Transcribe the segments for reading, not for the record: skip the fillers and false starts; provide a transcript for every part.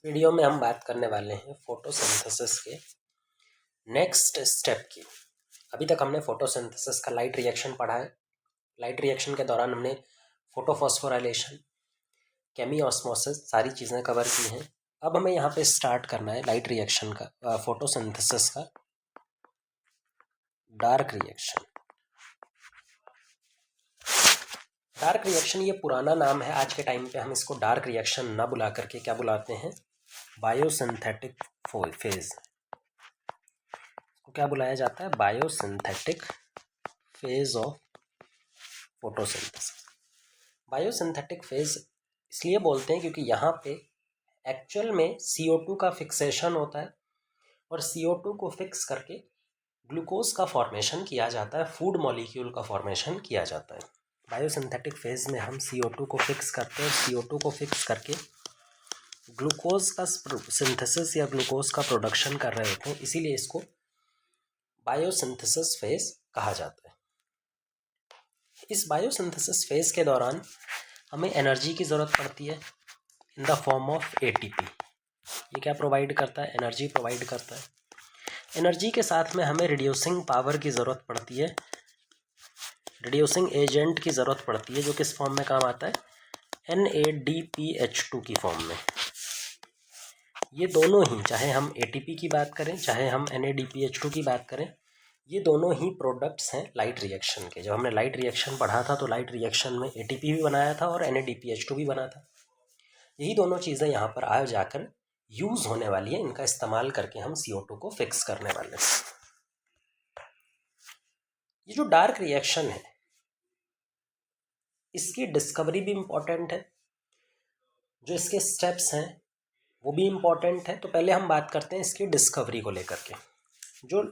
Video में हम बात करने वाले हैं फोटोसिंथेसिस के नेक्स्ट स्टेप की। अभी तक हमने फोटोसिंथेसिस का लाइट रिएक्शन पढ़ा है। लाइट रिएक्शन के दौरान हमने फोटोफॉस्फोराइलेशन, केमियोस्मोसिस सारी चीज़ें कवर की हैं। अब हमें यहाँ पे स्टार्ट करना है लाइट रिएक्शन का, फोटोसिंथेसिस का डार्क रिएक्शन। डार्क रिएक्शन ये पुराना नाम है, आज के टाइम पे हम इसको डार्क रिएक्शन ना बुला करके क्या बुलाते हैं, बायोसिंथेटिक फेज को क्या बुलाया जाता है, biosynthetic phase of photosynthesis. Biosynthetic phase इसलिए बोलते हैं क्योंकि यहाँ पे एक्चुअल में CO2 का फिक्सेशन होता है और CO2 को फिक्स करके ग्लूकोज का फॉर्मेशन किया जाता है, फूड मॉलिक्यूल का फॉर्मेशन किया जाता है। बायोसिंथेटिक फेज में हम CO2 को फिक्स करते हैं और CO2 को फिक्स करके ग्लूकोज का सिंथेसिस या ग्लूकोज का प्रोडक्शन कर रहे होते हैं, इसीलिए इसको बायोसिंथेसिस फेज कहा जाता है। इस बायोसिंथेसिस फेज के दौरान हमें एनर्जी की ज़रूरत पड़ती है in the form of ATP। ये क्या प्रोवाइड करता है, एनर्जी प्रोवाइड करता है। एनर्जी के साथ में हमें रिड्यूसिंग पावर की ज़रूरत पड़ती है, रिड्यूसिंग एजेंट की ज़रूरत पड़ती है, जो किस फॉर्म में काम आता है, NADPH2 की फॉर्म में। ये दोनों ही, चाहे हम ATP की बात करें चाहे हम NADPH2 की बात करें, ये दोनों ही प्रोडक्ट्स हैं लाइट रिएक्शन के। जब हमने लाइट रिएक्शन पढ़ा था तो लाइट रिएक्शन में ATP भी बनाया था और NADPH2 भी बना था। यही दोनों चीज़ें यहाँ पर आ जाकर यूज़ होने वाली है, इनका इस्तेमाल करके हम CO2 को फिक्स करने वाले हैं। ये जो डार्क रिएक्शन है इसकी डिस्कवरी भी इम्पॉर्टेंट है, जो इसके स्टेप्स हैं वो भी इम्पॉर्टेंट है। तो पहले हम बात करते हैं इसकी डिस्कवरी को लेकर के। जो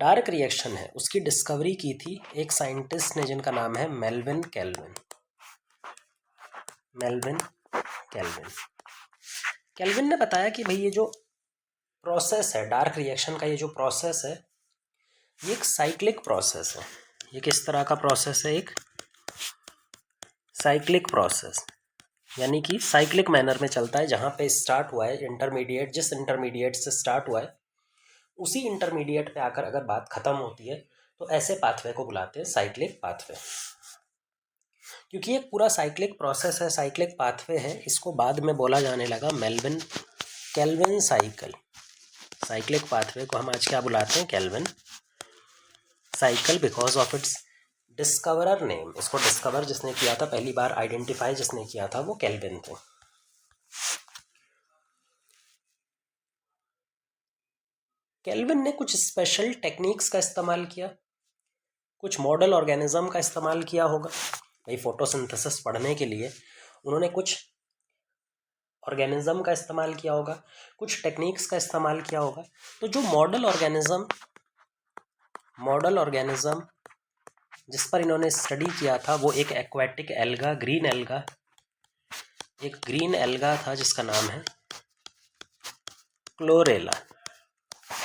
डार्क रिएक्शन है उसकी डिस्कवरी की थी एक साइंटिस्ट ने जिनका नाम है Melvin kelvin. Melvin kelvin kelvin ने बताया कि भाई ये जो प्रोसेस है डार्क रिएक्शन का, ये जो प्रोसेस है ये एक साइक्लिक प्रोसेस है। ये किस तरह का प्रोसेस है, एक साइक्लिक प्रोसेस, यानी कि साइक्लिक मैनर में चलता है। जहाँ पे स्टार्ट हुआ है इंटरमीडिएट, जिस इंटरमीडिएट से स्टार्ट हुआ है उसी इंटरमीडिएट पे आकर अगर बात ख़त्म होती है तो ऐसे पाथवे को बुलाते हैं साइक्लिक पाथवे। क्योंकि ये पूरा साइक्लिक प्रोसेस है, साइक्लिक पाथवे है, इसको बाद में बोला जाने लगा Melvin Calvin cycle. Cyclic pathway को हम आज क्या बुलाते हैं, Calvin cycle, because of its discoverer name. इसको डिस्कवर जिसने किया था, पहली बार आइडेंटिफाई जिसने किया था, वो केल्विन थे। केल्विन ने कुछ स्पेशल टेक्निक्स का इस्तेमाल किया, कुछ मॉडल ऑर्गेनिज्म का इस्तेमाल किया होगा। भाई फोटोसिंथेसिस पढ़ने के लिए उन्होंने कुछ ऑर्गेनिज्म का इस्तेमाल किया होगा, कुछ टेक्निक्स का इस्तेमाल किया होगा। तो जो मॉडल ऑर्गेनिज्म जिस पर इन्होंने स्टडी किया था वो एक एक्वाटिक एल्गा, ग्रीन एल्गा, एक ग्रीन एल्गा था जिसका नाम है क्लोरेला।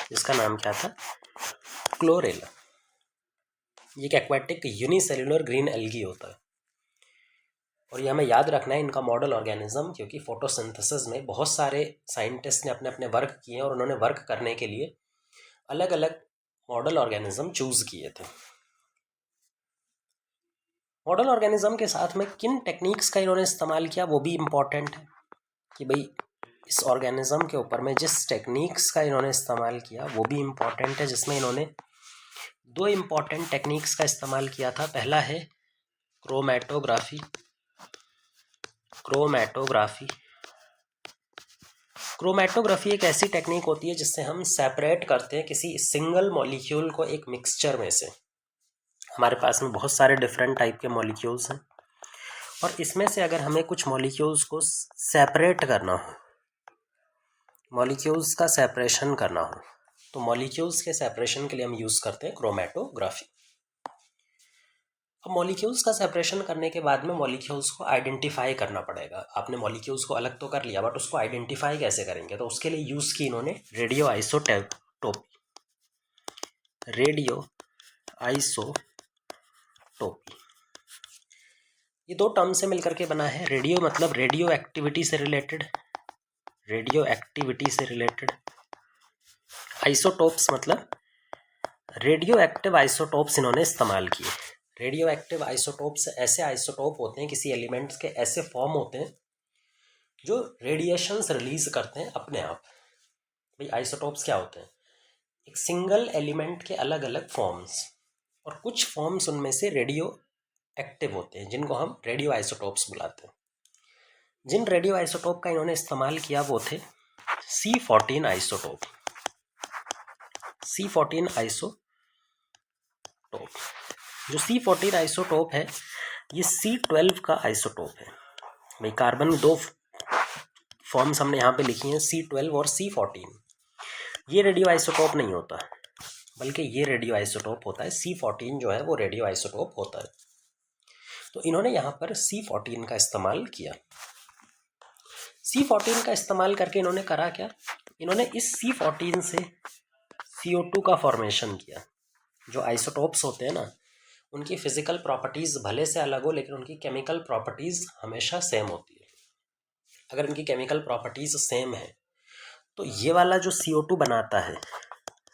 जिसका नाम क्या था, क्लोरेला। ये एक एक्वाटिक यूनिसेल्युलर ग्रीन एल्गी होता है और ये हमें याद रखना है, इनका मॉडल ऑर्गेनिज्म, क्योंकि फोटोसिंथेसिस में बहुत सारे साइंटिस्ट ने अपने अपने वर्क किए और उन्होंने वर्क करने के लिए अलग अलग मॉडल ऑर्गेनिज्म चूज किए थे। मॉडल ऑर्गेनिज्म के साथ में किन टेक्निक्स का इन्होंने इस्तेमाल किया वो भी इम्पॉर्टेंट है, कि भाई इस ऑर्गेनिज्म के ऊपर में जिस टेक्निक्स का इन्होंने इस्तेमाल किया वो भी इम्पॉर्टेंट है। जिसमें इन्होंने दो इम्पॉर्टेंट टेक्निक्स का इस्तेमाल किया था। पहला है क्रोमैटोग्राफी। क्रोमैटोग्राफी एक ऐसी टेक्निक होती है जिससे हम सेपरेट करते हैं किसी सिंगल मॉलिक्यूल को एक मिक्सचर में से। हमारे पास में बहुत सारे डिफरेंट टाइप के मॉलिक्यूल्स हैं और इसमें से अगर हमें कुछ मॉलिक्यूल्स को सेपरेट करना हो, मॉलिक्यूल्स का सेपरेशन करना हो, तो मॉलिक्यूल्स के सेपरेशन के लिए हम यूज़ करते हैं क्रोमैटोग्राफी। अब मॉलिक्यूल्स का सेपरेशन करने के बाद में मॉलिक्यूल्स को आइडेंटिफाई करना पड़ेगा। आपने मॉलिक्यूल्स को अलग तो कर लिया, बट उसको आइडेंटिफाई कैसे करेंगे, तो उसके लिए यूज़ की इन्होंने रेडियो आइसोटोपी। ये दो टर्म से मिलकर के बना है। रेडियो मतलब रेडियो एक्टिविटी से रिलेटेड, रेडियो एक्टिविटी से रिलेटेड। आइसोटोप्स मतलब रेडियो एक्टिव आइसोटोप्स इन्होंने इस्तेमाल किए। रेडियो एक्टिव आइसोटोप्स ऐसे आइसोटोप होते हैं, किसी एलिमेंट्स के ऐसे फॉर्म होते हैं जो रेडिएशंस रिलीज करते हैं अपने आप। भाई आइसोटोप्स क्या होते हैं? एक सिंगल एलिमेंट के अलग अलग फॉर्म्स, और कुछ फॉर्म्स उनमें से रेडियो एक्टिव होते हैं जिनको हम रेडियो आइसोटोप्स बुलाते हैं। जिन रेडियो आइसोटोप का इन्होंने इस्तेमाल किया वो थे C14 आइसोटोप। C14 आइसोटोप, जो C14 आइसोटोप है ये C12 का आइसोटोप है। भाई कार्बन में दो फॉर्म्स हमने यहाँ पे लिखी हैं, C12 और C14। ये रेडियो आइसोटोप नहीं होता, बल्कि ये रेडियो आइसोटोप होता है। C14 जो है वो रेडियो आइसोटोप होता है। तो इन्होंने यहाँ पर C14 का इस्तेमाल किया। C14 का इस्तेमाल करके इन्होंने करा क्या? इन्होंने इस C14 से CO2 का फॉर्मेशन किया। जो आइसोटोप्स होते हैं ना, उनकी फिजिकल प्रॉपर्टीज़ भले से अलग हो, लेकिन उनकी केमिकल प्रॉपर्टीज़ हमेशा सेम होती है। अगर इनकी केमिकल प्रॉपर्टीज़ सेम है तो ये वाला जो CO2 बनाता है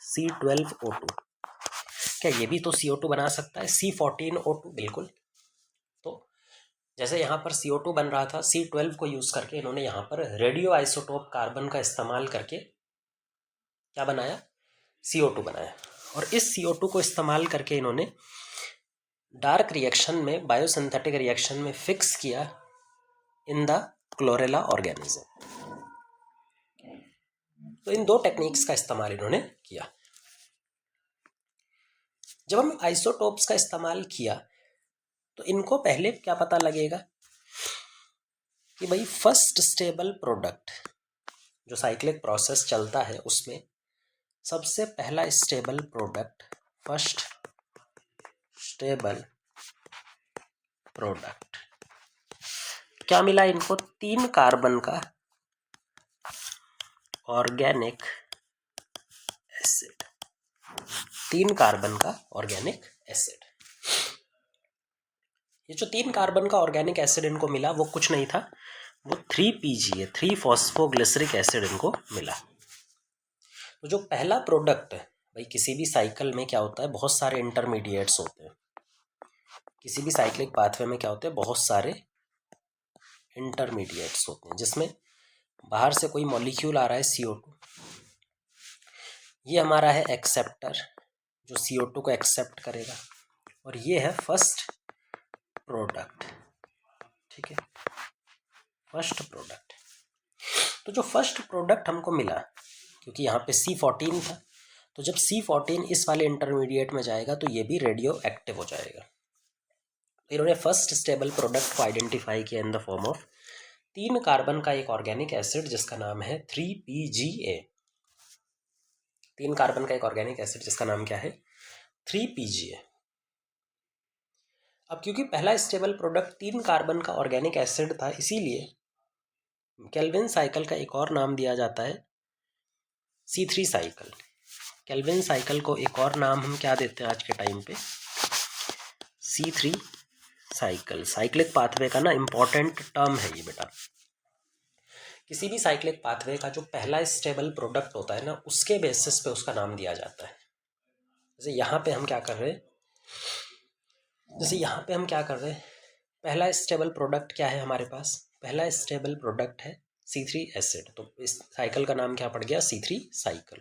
C12O2, क्या ये भी तो CO2 बना सकता है? C14O2 बिल्कुल। तो जैसे यहाँ पर CO2 बन रहा था, C12 को यूज़ करके इन्होंने यहाँ पर रेडियो आइसोटोप कार्बन का इस्तेमाल करके क्या बनाया? CO2 बनाया। और इस CO2 को इस्तेमाल करके इन्होंने डार्क रिएक्शन में, बायोसिंथेटिक रिएक्शन में फिक्स किया इन द क्लोरेला ऑर्गेनिज्म। तो इन दो टेक्निक्स का इस्तेमाल इन्होंने किया। जब हम आइसोटोप्स का इस्तेमाल किया तो इनको पहले क्या पता लगेगा कि भाई फर्स्ट स्टेबल प्रोडक्ट, जो साइक्लिक प्रोसेस चलता है उसमें सबसे पहला stable product, first stable product क्या मिला इनको? 3 कार्बन का ऑर्गेनिक एसिड। 3 कार्बन का ऑर्गेनिक एसिड। ये जो 3 कार्बन का ऑर्गेनिक एसिड इनको मिला वो कुछ नहीं था, वो 3PGA, 3-फॉस्फोग्लिसरिक एसिड इनको मिला। तो जो पहला प्रोडक्ट है भाई, किसी भी साइकिल में क्या होता है, बहुत सारे इंटरमीडिएट्स होते हैं। किसी भी साइक्लिक पाथवे में क्या होते हैं, बहुत सारे इंटरमीडिएट्स होते हैं, जिसमें बाहर से कोई मॉलिक्यूल आ रहा है CO2, ये हमारा है एक्सेप्टर जो CO2 को एक्सेप्ट करेगा, और ये है फर्स्ट प्रोडक्ट। ठीक है, फर्स्ट प्रोडक्ट। तो जो फर्स्ट प्रोडक्ट हमको मिला, क्योंकि यहाँ पे C14 था, तो जब C14 इस वाले इंटरमीडिएट में जाएगा तो ये भी रेडियो एक्टिव हो जाएगा। इन्होंने फर्स्ट स्टेबल प्रोडक्ट को आइडेंटिफाई किया इन द फॉर्म ऑफ 3 कार्बन का एक ऑर्गेनिक एसिड जिसका नाम है 3PGA। 3 कार्बन का एक ऑर्गेनिक एसिड जिसका नाम क्या है? 3PGA। अब क्योंकि पहला स्टेबल प्रोडक्ट 3 कार्बन का ऑर्गेनिक एसिड था, इसीलिए केल्विन साइकिल का एक और नाम दिया जाता है C3 साइकिल। केल्विन साइकिल को एक और नाम हम क्या देते हैं आज के टाइम पे? C3 cycle. साइक्लिक पाथवे का ना इम्पॉर्टेंट टर्म है ये बेटा। किसी भी साइक्लिक पाथवे का जो पहला स्टेबल प्रोडक्ट होता है ना, उसके बेसिस पे उसका नाम दिया जाता है। जैसे यहाँ पे हम क्या कर रहे हैं, पहला स्टेबल प्रोडक्ट क्या है हमारे पास? पहला स्टेबल प्रोडक्ट है C3 एसिड। तो इस साइकिल का नाम क्या पड़ गया? C3 cycle.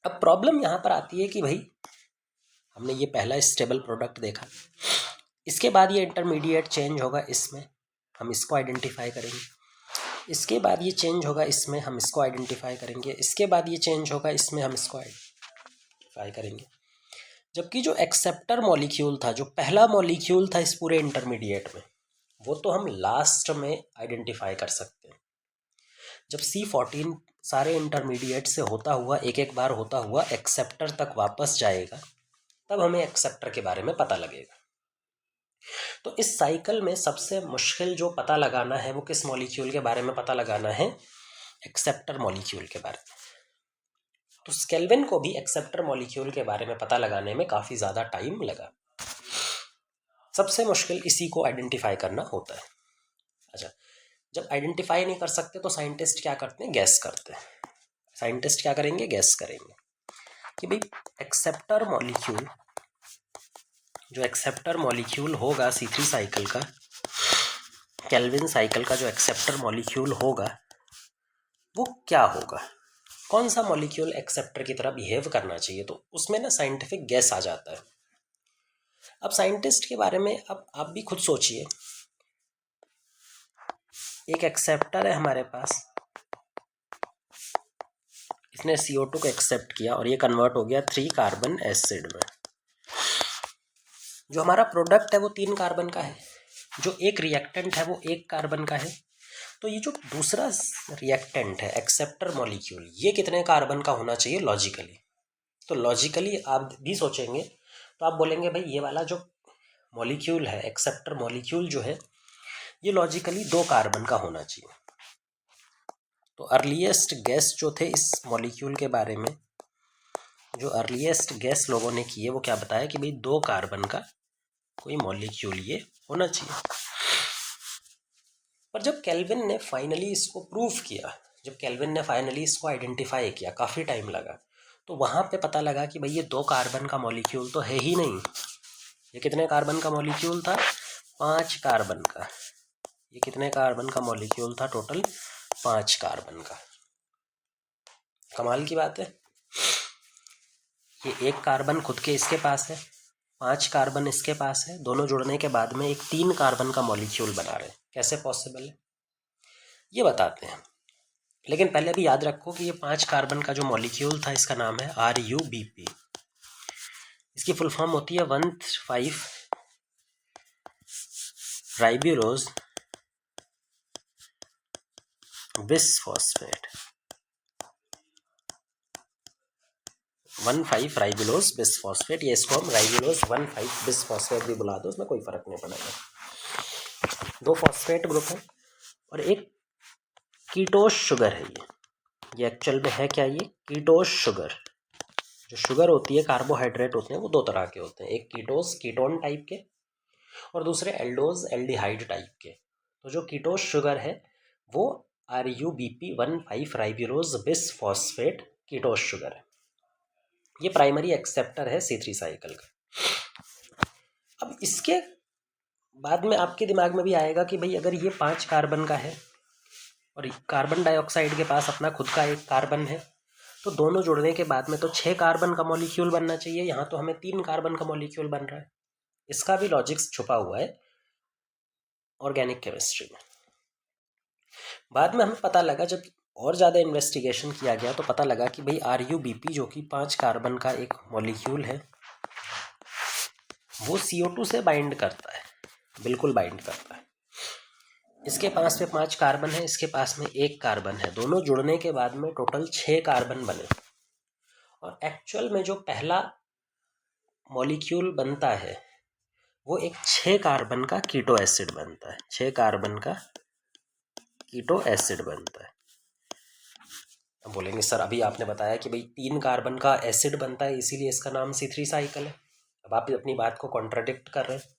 अब प्रॉब्लम यहाँ पर आती है कि भाई हमने ये पहला स्टेबल प्रोडक्ट देखा, इसके बाद ये इंटरमीडिएट चेंज होगा, इसमें हम इसको आइडेंटिफाई करेंगे, इसके बाद ये चेंज होगा, इसमें हम इसको आइडेंटिफाई करेंगे, इसके बाद ये चेंज होगा, इसमें हम इसको आइडेंटिफाई करेंगे। जबकि जो एक्सेप्टर मॉलिक्यूल था, जो पहला मॉलिक्यूल था इस पूरे इंटरमीडिएट में, वो तो हम लास्ट में आइडेंटिफाई कर सकते हैं। जब C14 सारे इंटरमीडिएट से होता हुआ एक बार होता हुआ एक्सेप्टर तक वापस जाएगा, तब हमें एक्सेप्टर के बारे में पता लगेगा। तो इस साइकिल में सबसे मुश्किल जो पता लगाना है वो किस मॉलिक्यूल के बारे में पता लगाना है? एक्सेप्टर मॉलिक्यूल के बारे में। तो केल्विन को भी एक्सेप्टर मॉलिक्यूल के बारे में पता लगाने में काफ़ी ज़्यादा टाइम लगा। सबसे मुश्किल इसी को आइडेंटिफाई करना होता है। अच्छा, जब आइडेंटिफाई नहीं कर सकते तो साइंटिस्ट क्या करते हैं, गैस करते हैं। साइंटिस्ट क्या करेंगे, गैस करेंगे कि भाई एक्सेप्टर मॉलिक्यूल, जो एक्सेप्टर मॉलिक्यूल होगा C3 साइकिल का, केल्विन साइकिल का जो एक्सेप्टर मॉलिक्यूल होगा वो क्या होगा, कौन सा मॉलिक्यूल एक्सेप्टर की तरह बिहेव करना चाहिए। तो उसमें ना साइंटिफिक गैस आ जाता है। अब साइंटिस्ट के बारे में अब आप भी खुद सोचिए, एक एक्सेप्टर है हमारे पास, इसने CO2 को एक्सेप्ट किया और ये कन्वर्ट हो गया 3 कार्बन एसिड में। जो हमारा प्रोडक्ट है वो 3 कार्बन का है, जो एक रिएक्टेंट है वो 1 कार्बन का है। तो ये जो दूसरा रिएक्टेंट है एक्सेप्टर मॉलिक्यूल, ये कितने कार्बन का होना चाहिए लॉजिकली। तो लॉजिकली आप भी सोचेंगे तो आप बोलेंगे भाई ये वाला जो मॉलिक्यूल है, एक्सेप्टर मॉलिक्यूल जो है, ये लॉजिकली 2 कार्बन का होना चाहिए। तो अर्लीस्ट गैस जो थे इस मॉलिक्यूल के बारे में, जो अर्लीस्ट गैस लोगों ने किए वो क्या बताया कि भाई 2 कार्बन का कोई मॉलिक्यूल ये होना चाहिए। पर जब केल्विन ने फाइनली इसको प्रूव किया, जब केल्विन ने फाइनली इसको आइडेंटिफाई किया, काफ़ी टाइम लगा, तो वहाँ पे पता लगा कि भाई ये 2 कार्बन का मॉलिक्यूल तो है ही नहीं। ये कितने कार्बन का मॉलिक्यूल था, 5 कार्बन का। ये कितने कार्बन का मॉलिक्यूल था, टोटल 5 कार्बन का। कमाल की बात है। ये 1 कार्बन खुद के इसके पास है, 5 कार्बन इसके पास है, दोनों जुड़ने के बाद में एक 3 कार्बन का मॉलिक्यूल बना रहे हैं। कैसे पॉसिबल है ये बताते हैं। लेकिन पहले भी याद रखो कि ये 5 कार्बन का जो मॉलिक्यूल था इसका नाम है RUBP। इसकी फुल फॉर्म होती है 1,5 राइबोलोज बिसफॉस्फेट। 1,5 राइबोलोज बिसफॉस्फेट, ये इसको हम राइबोलोज 1,5 बिसफॉस्फेट भी बुला दो, उसमें कोई फर्क नहीं पड़ेगा। 2 फॉस्फेट ग्रुप है और एक कीटोस शुगर है। ये एक्चुअल में है क्या, ये कीटोस शुगर। जो शुगर होती है, कार्बोहाइड्रेट होते हैं, वो 2 तरह के होते हैं, एक कीटोस कीटोन टाइप के और दूसरे एल्डोज एल्डिहाइड टाइप के। तो जो कीटोस शुगर है वो RUBP 1,5 राइबोलोज बिसफॉस्फेट कीटोस शुगर है। ये प्राइमरी एक्सेप्टर है C3 साइकिल का। अब इसके बाद में आपके दिमाग में भी आएगा कि भाई अगर ये 5 कार्बन का है और कार्बन डाइऑक्साइड के पास अपना खुद का 1 कार्बन है, तो दोनों जुड़ने के बाद में तो 6 कार्बन का मॉलिक्यूल बनना चाहिए। यहाँ तो हमें 3 कार्बन का मॉलिक्यूल बन रहा है। इसका भी लॉजिक्स छुपा हुआ है ऑर्गेनिक केमिस्ट्री में। बाद में हमें पता लगा, जब और ज़्यादा इन्वेस्टिगेशन किया गया तो पता लगा कि भाई RUBP जो कि 5 कार्बन का एक मॉलिक्यूल है, वो CO2 से बाइंड करता है, बिल्कुल बाइंड करता है। इसके पास में 5 कार्बन है, इसके पास में 1 कार्बन है, दोनों जुड़ने के बाद में टोटल 6 कार्बन बने। और एक्चुअल में जो पहला मॉलिक्यूल बनता है वो एक 6 कार्बन का कीटो एसिड बनता है, 6 कार्बन का कीटो एसिड बनता है। अब बोलेंगे सर अभी आपने बताया कि भाई 3 कार्बन का एसिड बनता है इसीलिए इसका नाम C3 साइकिल है। अब आप अपनी बात को कॉन्ट्राडिक्ट कर रहे हैं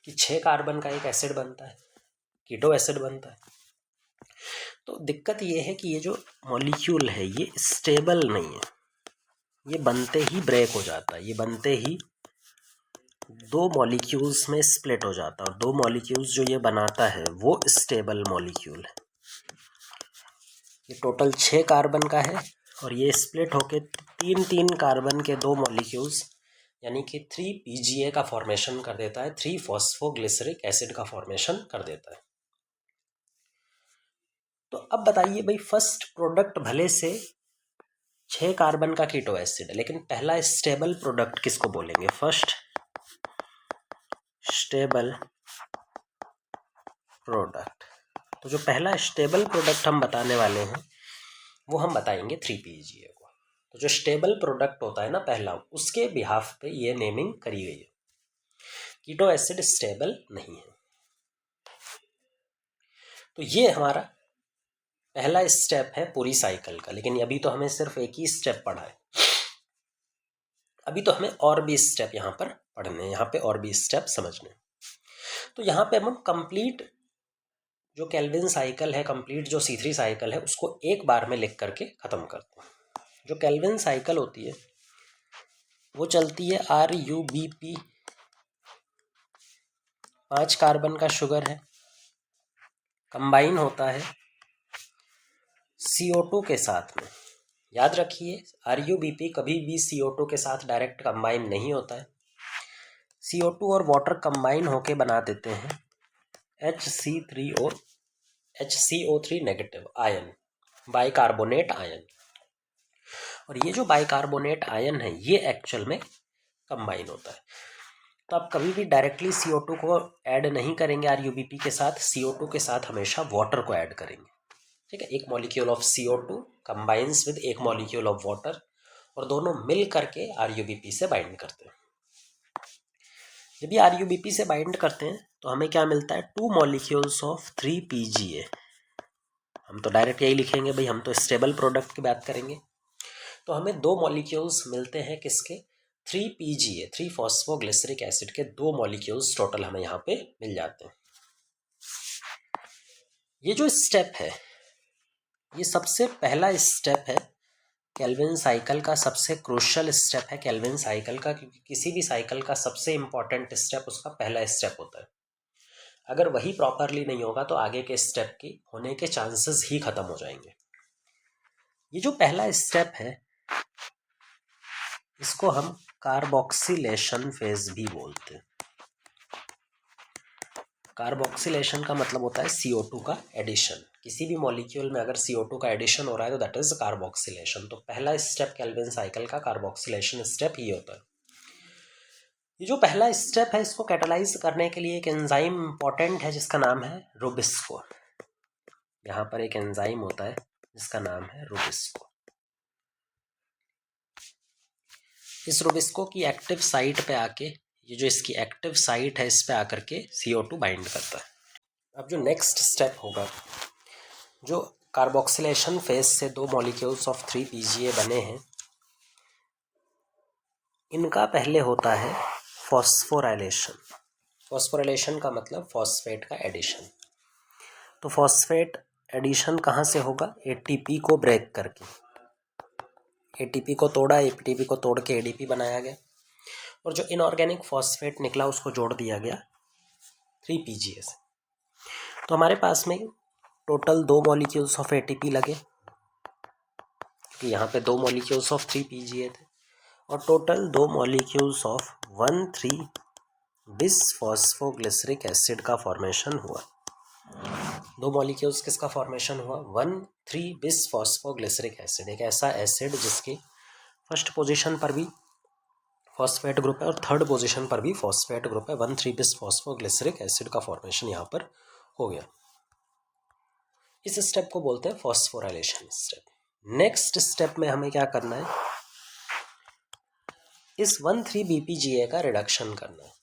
कि 6 कार्बन का एक एसिड बनता है, कीटो एसिड बनता है। तो दिक्कत ये है कि ये जो मॉलिक्यूल है ये स्टेबल नहीं है, ये बनते ही ब्रेक हो जाता है, ये बनते ही 2 मॉलिक्यूल्स में स्प्लिट हो जाता है और 2 मॉलिक्यूल्स जो ये बनाता है वो स्टेबल मॉलिक्यूल है। ये टोटल 6 कार्बन का है और ये स्प्लिट होके 3 कार्बन के 2 मॉलिक्यूल्स यानी कि 3 PGA का फॉर्मेशन कर देता है, 3-फॉस्फोग्लिसरिक एसिड का फॉर्मेशन कर देता है। तो अब बताइए भाई, फर्स्ट प्रोडक्ट भले से 6 कार्बन का कीटो एसिड है, लेकिन पहला स्टेबल प्रोडक्ट किसको बोलेंगे, फर्स्ट स्टेबल प्रोडक्ट। तो जो पहला स्टेबल प्रोडक्ट हम बताने वाले हैं वो हम बताएंगे 3 PGA को। तो जो स्टेबल प्रोडक्ट होता है ना पहला, उसके बिहाफ पे ये नेमिंग करी गई है। कीटो एसिड स्टेबल नहीं है। तो ये हमारा पहला स्टेप है पूरी साइकिल का, लेकिन अभी तो हमें सिर्फ एक ही स्टेप पढ़ा है। अभी तो हमें और भी स्टेप यहाँ पर पढ़ने, यहाँ पे और भी स्टेप समझने। तो यहाँ पे हम कंप्लीट जो केल्विन साइकिल है कंप्लीट, जो C3 साइकिल है, उसको एक बार में लिख करके ख़त्म करते हैं। जो केल्विन साइकिल होती है वो चलती है RuBp, 5 कार्बन का शुगर है, कंबाइन होता है CO2 के साथ में। याद रखिए RuBp कभी भी CO2 के साथ डायरेक्ट कंबाइन नहीं होता है। CO2 और वाटर कंबाइन होके बना देते हैं HCO3 negative ion, bicarbonate ion. और ये जो बाइकार्बोनेट आयन है ये एक्चुअल में कंबाइन होता है। तो आप कभी भी डायरेक्टली CO2 को ऐड नहीं करेंगे RuBp के साथ, CO2 के साथ हमेशा वाटर को ऐड करेंगे। ठीक है, एक molecule of CO2 combines with एक मॉलिक्यूल ऑफ वाटर और दोनों मिल करके RuBp से बाइंड करते हैं। जब ये RuBp से बाइंड करते हैं तो हमें क्या मिलता है, 2 मॉलिक्यूल्स ऑफ 3PGA। हम तो डायरेक्ट यही लिखेंगे भाई, हम तो स्टेबल प्रोडक्ट की बात करेंगे। तो हमें 2 मॉलिक्यूल्स मिलते हैं किसके, 3PGA, 3 फॉस्फोग्लिसरिक एसिड के 2 मॉलिक्यूल्स टोटल हमें यहाँ पे मिल जाते हैं। ये जो स्टेप है ये सबसे पहला स्टेप है केल्विन साइकिल का, सबसे क्रूशियल स्टेप है केल्विन साइकिल का, क्योंकि किसी भी साइकिल का सबसे इम्पॉर्टेंट स्टेप उसका पहला स्टेप होता है। अगर वही प्रॉपरली नहीं होगा तो आगे के स्टेप की होने के चांसेस ही खत्म हो जाएंगे। ये जो पहला स्टेप है इसको हम कार्बोक्सिलेशन फेज भी बोलते हैं। कार्बोक्सिलेशन का मतलब होता है CO2 का एडिशन। किसी भी मॉलिक्यूल में अगर CO2 का एडिशन हो रहा है तो दैट इज कार्बोक्सिलेशन। तो पहला स्टेप केल्विन साइकिल का कार्बोक्सिलेशन स्टेप ही होता है। ये जो पहला स्टेप है इसको कैटालाइज करने के लिए एक एंजाइम इंपॉर्टेंट है जिसका नाम है रूबिस्को। यहाँ पर एक एंजाइम होता है जिसका नाम है रूबिस्को। इस रूबिस्को की एक्टिव साइट पे आके, ये जो इसकी एक्टिव साइट है इस पे आकर के CO2 बाइंड करता है। अब जो नेक्स्ट स्टेप होगा, जो कार्बोक्सिलेशन फेज से 2 मॉलिक्यूल्स ऑफ 3PGA बने हैं, इनका पहले होता है फॉस्फोराइलेशन। फॉस्फोराइलेशन का मतलब फॉस्फेट का एडिशन। तो फॉस्फेट एडिशन कहाँ से होगा, ATP को ब्रेक करके। ATP को तोड़ा, ATP को तोड़ के ADP बनाया गया और जो इनऑर्गेनिक फॉस्फेट निकला उसको जोड़ दिया गया 3PGA से। तो हमारे पास में टोटल 2 मॉलिक्यूल्स ऑफ ATP लगे, क्योंकि यहाँ पे 2 मॉलिक्यूल्स ऑफ 3PGA थे, और टोटल 2 मॉलिक्यूल्स ऑफ 1,3-बिसफॉस्फोग्लिसरिक एसिड का फॉर्मेशन हुआ। 2 मॉलिक्यूल्स किसका फॉर्मेशन हुआ, 1,3-बिसफॉस्फोग्लिसरिक एसिड, एक ऐसा एसिड जिसकी फर्स्ट पोजीशन पर भी फॉस्फेट ग्रुप है और थर्ड पोजीशन पर भी फॉस्फेट ग्रुप है। 1,3-बिसफॉस्फोग्लिसरिक एसिड का फॉर्मेशन यहाँ पर हो गया। इस स्टेप को बोलते हैं फॉस्फोराइलेशन स्टेप। नेक्स्ट स्टेप में हमें क्या करना है, इस 1,3-BPGA का रिडक्शन करना है।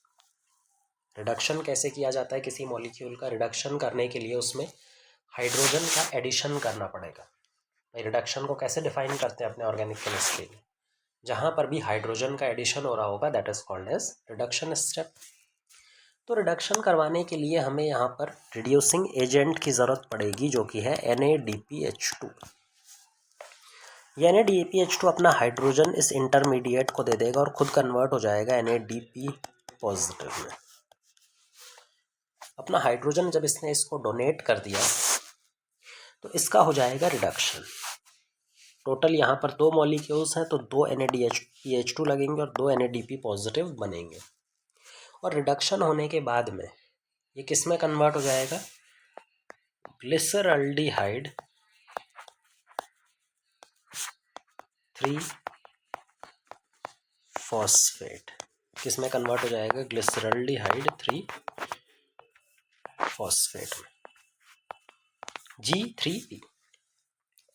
रिडक्शन कैसे किया जाता है किसी मॉलिक्यूल का, रिडक्शन करने के लिए उसमें हाइड्रोजन का एडिशन करना पड़ेगा। भाई रिडक्शन को कैसे डिफाइन करते हैं अपने ऑर्गेनिक केमिस्ट्री में, जहाँ पर भी हाइड्रोजन का एडिशन हो रहा होगा that is called as reduction step. तो रिडक्शन करवाने के लिए हमें यहाँ पर रिड्यूसिंग एजेंट की ज़रूरत पड़ेगी जो कि है NADPH2। ये NADPH2 अपना हाइड्रोजन इस इंटरमीडिएट को दे देगा और खुद कन्वर्ट हो जाएगा NADP पॉजिटिव में। अपना हाइड्रोजन जब इसने इसको डोनेट कर दिया तो इसका हो जाएगा रिडक्शन। टोटल यहाँ पर 2 मॉलिक्यूल्स हैं तो 2 NADPH2 लगेंगे और 2 NADP पॉजिटिव बनेंगे। और रिडक्शन होने के बाद में ये किस में कन्वर्ट हो जाएगा, ग्लिसरल्डिहाइड 3-फॉस्फेट, किस में कन्वर्ट हो जाएगा, ग्लिसरल्डिहाइड 3-फॉस्फेट में, G3P।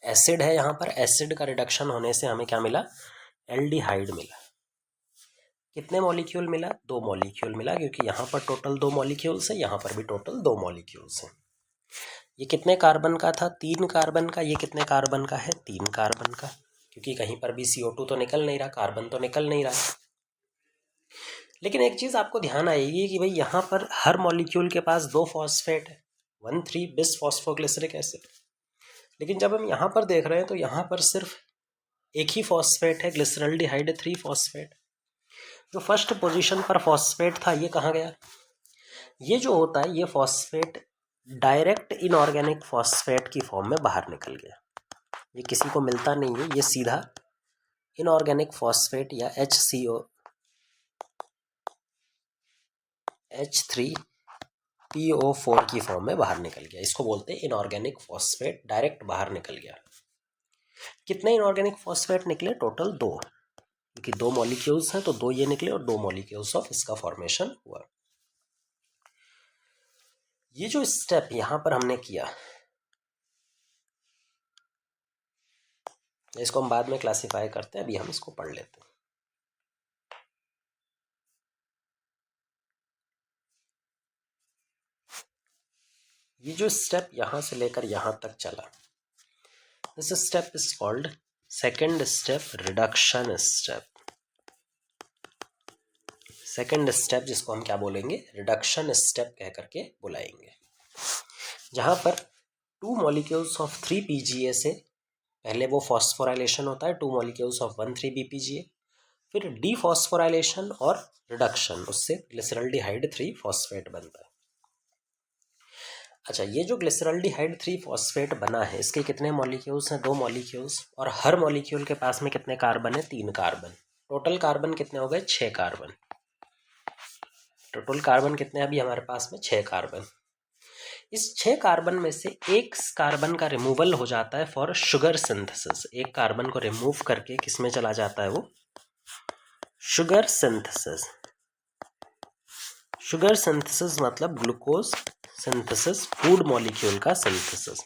एसिड है यहाँ पर, एसिड का रिडक्शन होने से हमें क्या मिला, एल्डिहाइड मिला। कितने मॉलिक्यूल मिला, 2 मॉलिक्यूल मिला, क्योंकि यहाँ पर टोटल 2 मॉलिक्यूल्स है, यहाँ पर भी टोटल 2 मॉलिक्यूल्स हैं। ये कितने कार्बन का था, 3 कार्बन का। ये कितने कार्बन का है, 3 कार्बन का, क्योंकि कहीं पर भी CO2 तो निकल नहीं रहा, कार्बन तो निकल नहीं रहा। लेकिन एक चीज़ आपको ध्यान आएगी कि भाई यहाँ पर हर मॉलिक्यूल के पास 2 फॉस्फेट है, 1,3 बिस फॉस्फोग्लिसरिक एसिड। लेकिन जब हम यहाँ पर देख रहे हैं तो यहाँ पर सिर्फ एक ही फॉस्फेट है, ग्लिसरल्डिहाइड 3 फॉस्फेट। जो फर्स्ट पोजीशन पर फॉस्फेट था ये कहाँ गया? ये जो होता है ये फॉस्फेट डायरेक्ट इनऑर्गेनिक फॉस्फेट की फॉर्म में बाहर निकल गया। ये किसी को मिलता नहीं है, ये सीधा इनऑर्गेनिक फॉस्फेट या HCO H3PO4 की फॉर्म में बाहर निकल गया। इसको बोलते हैं इनऑर्गेनिक फॉस्फेट डायरेक्ट बाहर निकल गया। कितने इनऑर्गेनिक फॉस्फेट निकले? टोटल 2, क्योंकि 2 मॉलिक्यूल्स हैं तो 2 ये निकले और 2 मॉलिक्यूल्स ऑफ इसका फॉर्मेशन हुआ। ये जो स्टेप यहां पर हमने किया, इसको हम बाद में क्लासिफाई करते हैं, अभी हम इसको पढ़ लेते हैं। ये जो स्टेप यहां से लेकर यहां तक चला, this step is called second step, reduction step. Second step जिसको हम क्या बोलेंगे? रिडक्शन स्टेप कह करके बुलाएंगे, जहां पर 2 मॉलिक्यूल्स ऑफ 3 PGA से पहले वो फॉस्फोराइलेशन होता है 2 मॉलिक्यूल्स ऑफ 1,3 BPGA, फिर डीफॉस्फोराइलेशन और रिडक्शन, उससे ग्लिसरल्डिहाइड 3 फॉस्फेट बनता है। अच्छा, ये जो ग्लिसरल्डिहाइड 3 फॉस्फेट बना है इसके कितने मॉलिक्यूल्स हैं? 2 मॉलिक्यूल्स, और हर मॉलिक्यूल के पास में कितने कार्बन है? 3 कार्बन। टोटल कार्बन कितने हो गए? 6 कार्बन। टोटल कार्बन कितने अभी हमारे पास में? 6 कार्बन। इस 6 कार्बन में से एक कार्बन का रिमूवल हो जाता है फॉर शुगर सिंथेसिस। एक कार्बन को रिमूव करके किस में चला जाता है? वो शुगर सिंथेसिस। शुगर सिंथेसिस मतलब ग्लूकोज सिंथेसिस, फूड मॉलिक्यूल का सिंथेसिस।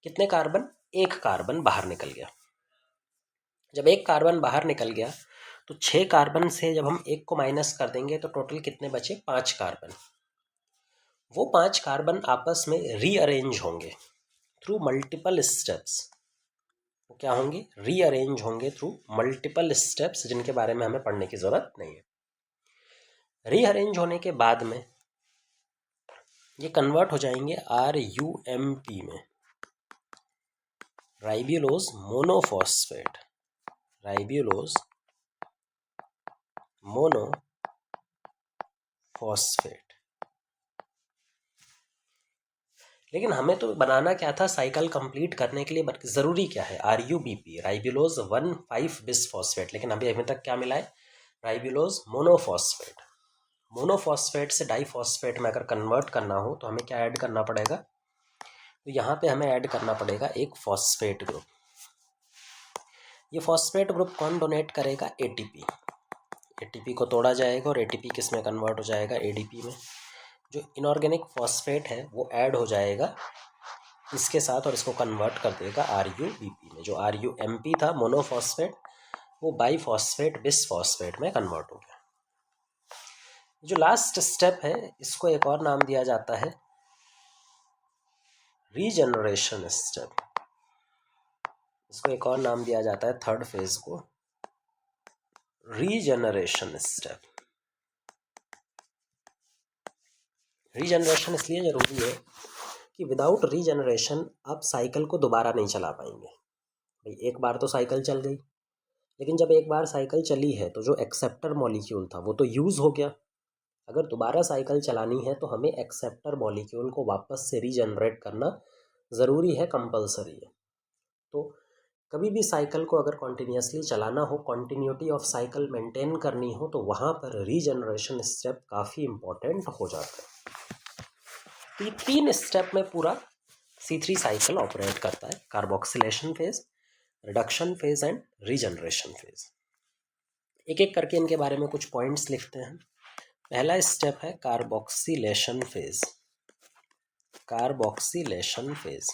कितने कार्बन? एक कार्बन बाहर निकल गया। जब एक कार्बन बाहर निकल गया तो 6 कार्बन से जब हम एक को माइनस कर देंगे तो टोटल कितने बचे? 5 कार्बन। वो 5 कार्बन आपस में रीअरेंज होंगे थ्रू मल्टीपल स्टेप्स। वो क्या होंगे? रीअरेंज होंगे थ्रू मल्टीपल स्टेप्स, जिनके बारे में हमें पढ़ने की जरूरत नहीं है। रीअरेंज होने के बाद में ये कन्वर्ट हो जाएंगे RUMP में, राइब्यूलोज मोनोफॉस्फेट। Ribulose monophosphate. लेकिन हमें तो बनाना क्या था? साइकिल कंप्लीट करने के लिए ज़रूरी क्या है? RUBP, ribulose 1,5 bisphosphate. लेकिन अभी तक क्या मिला है? Ribulose monophosphate. मोनोफॉस्फेट से डाइफॉस्फेट में अगर कन्वर्ट करना हो तो हमें क्या ऐड करना पड़ेगा? तो यहाँ पे हमें ऐड करना पड़ेगा एक फॉस्फेट ग्रुप। ये फॉस्फेट ग्रुप कौन डोनेट करेगा? ATP। ATP को तोड़ा जाएगा और ATP किस में कन्वर्ट हो जाएगा? ADP में। जो इनऑर्गेनिक फॉस्फेट है वो ऐड हो जाएगा इसके साथ और इसको कन्वर्ट कर देगा RUBP में। जो RUMP था मोनोफॉस्फेट, वो बाईफॉस्फेट बिसफॉस्फेट में कन्वर्ट हो गया। जो लास्ट स्टेप है इसको एक और नाम दिया जाता है रीजनरेशन स्टेप। इसको एक और नाम दिया जाता है, थर्ड फेज को, रीजनरेशन स्टेप। रीजनरेशन इसलिए जरूरी है कि विदाउट रीजनरेशन आप साइकिल को दोबारा नहीं चला पाएंगे। भाई एक बार तो साइकिल चल गई, लेकिन जब एक बार साइकिल चली है तो जो एक्सेप्टर मॉलिक्यूल था वो तो यूज़ हो गया। अगर दोबारा साइकिल चलानी है तो हमें एक्सेप्टर मॉलिक्यूल को वापस से रीजनरेट करना ज़रूरी है, कंपलसरी है। तो कभी भी साइकिल को अगर कॉन्टीन्यूसली चलाना हो, कॉन्टीन्यूटी ऑफ साइकिल मेंटेन करनी हो, तो वहाँ पर रीजनरेशन स्टेप काफ़ी इम्पोर्टेंट हो जाता है। तो 3 स्टेप में पूरा C3 साइकिल ऑपरेट करता है: carboxylation phase, reduction phase and regeneration phase. एक एक करके इनके बारे में कुछ पॉइंट्स लिखते हैं। पहला स्टेप है carboxylation phase. Carboxylation phase,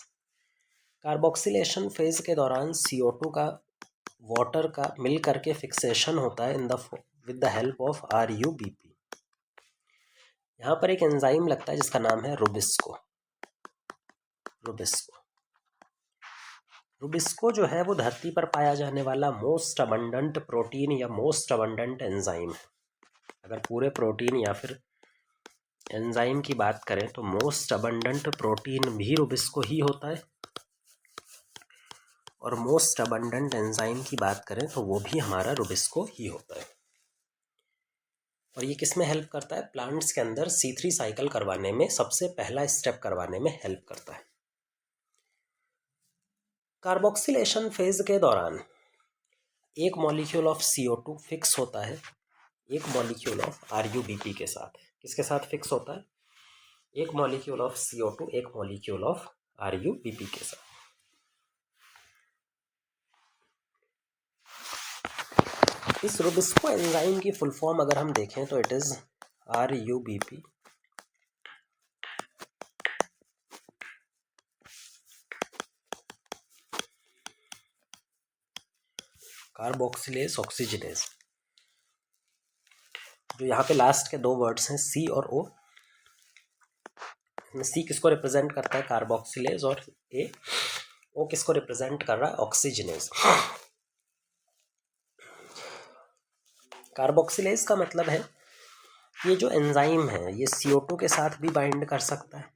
carboxylation phase के दौरान CO2 का वाटर का मिल करके फिक्सेशन होता है with the help of RUBP। यहाँ पर एक एंजाइम लगता है जिसका नाम है रुबिस्को। रुबिस्को जो है वो धरती पर पाया जाने वाला मोस्ट अबंडेंट प्रोटीन या मोस्ट अबंडेंट एंजाइम है। अगर पूरे प्रोटीन या फिर एंजाइम की बात करें तो मोस्ट अबंडेंट प्रोटीन भी रुबिस्को ही होता है, और मोस्ट अबंडेंट एंजाइम की बात करें तो वो भी हमारा रुबिस्को ही होता है। और ये किस में हेल्प करता है? प्लांट्स के अंदर C3 साइकिल करवाने में, सबसे पहला स्टेप करवाने में हेल्प करता है। कार्बोक्सिलेशन फेज के दौरान एक मॉलिक्यूल ऑफ CO2 फिक्स होता है एक मॉलिक्यूल ऑफ RuBP के साथ। किसके साथ फिक्स होता है? एक मॉलिक्यूल ऑफ CO2 एक मॉलिक्यूल ऑफ RuBP के साथ। इस रुबिस्को एंजाइम की फुल फॉर्म अगर हम देखें तो it is RuBP, carboxylase oxygenase. जो यहाँ पे लास्ट के दो वर्ड्स हैं C और O, C किसको रिप्रेजेंट करता है? कार्बोक्सिलेज, और O किसको रिप्रेजेंट कर रहा है? ऑक्सीजनेज। कार्बोक्सिलेज का मतलब है ये जो एंजाइम है ये CO2 के साथ भी बाइंड कर सकता है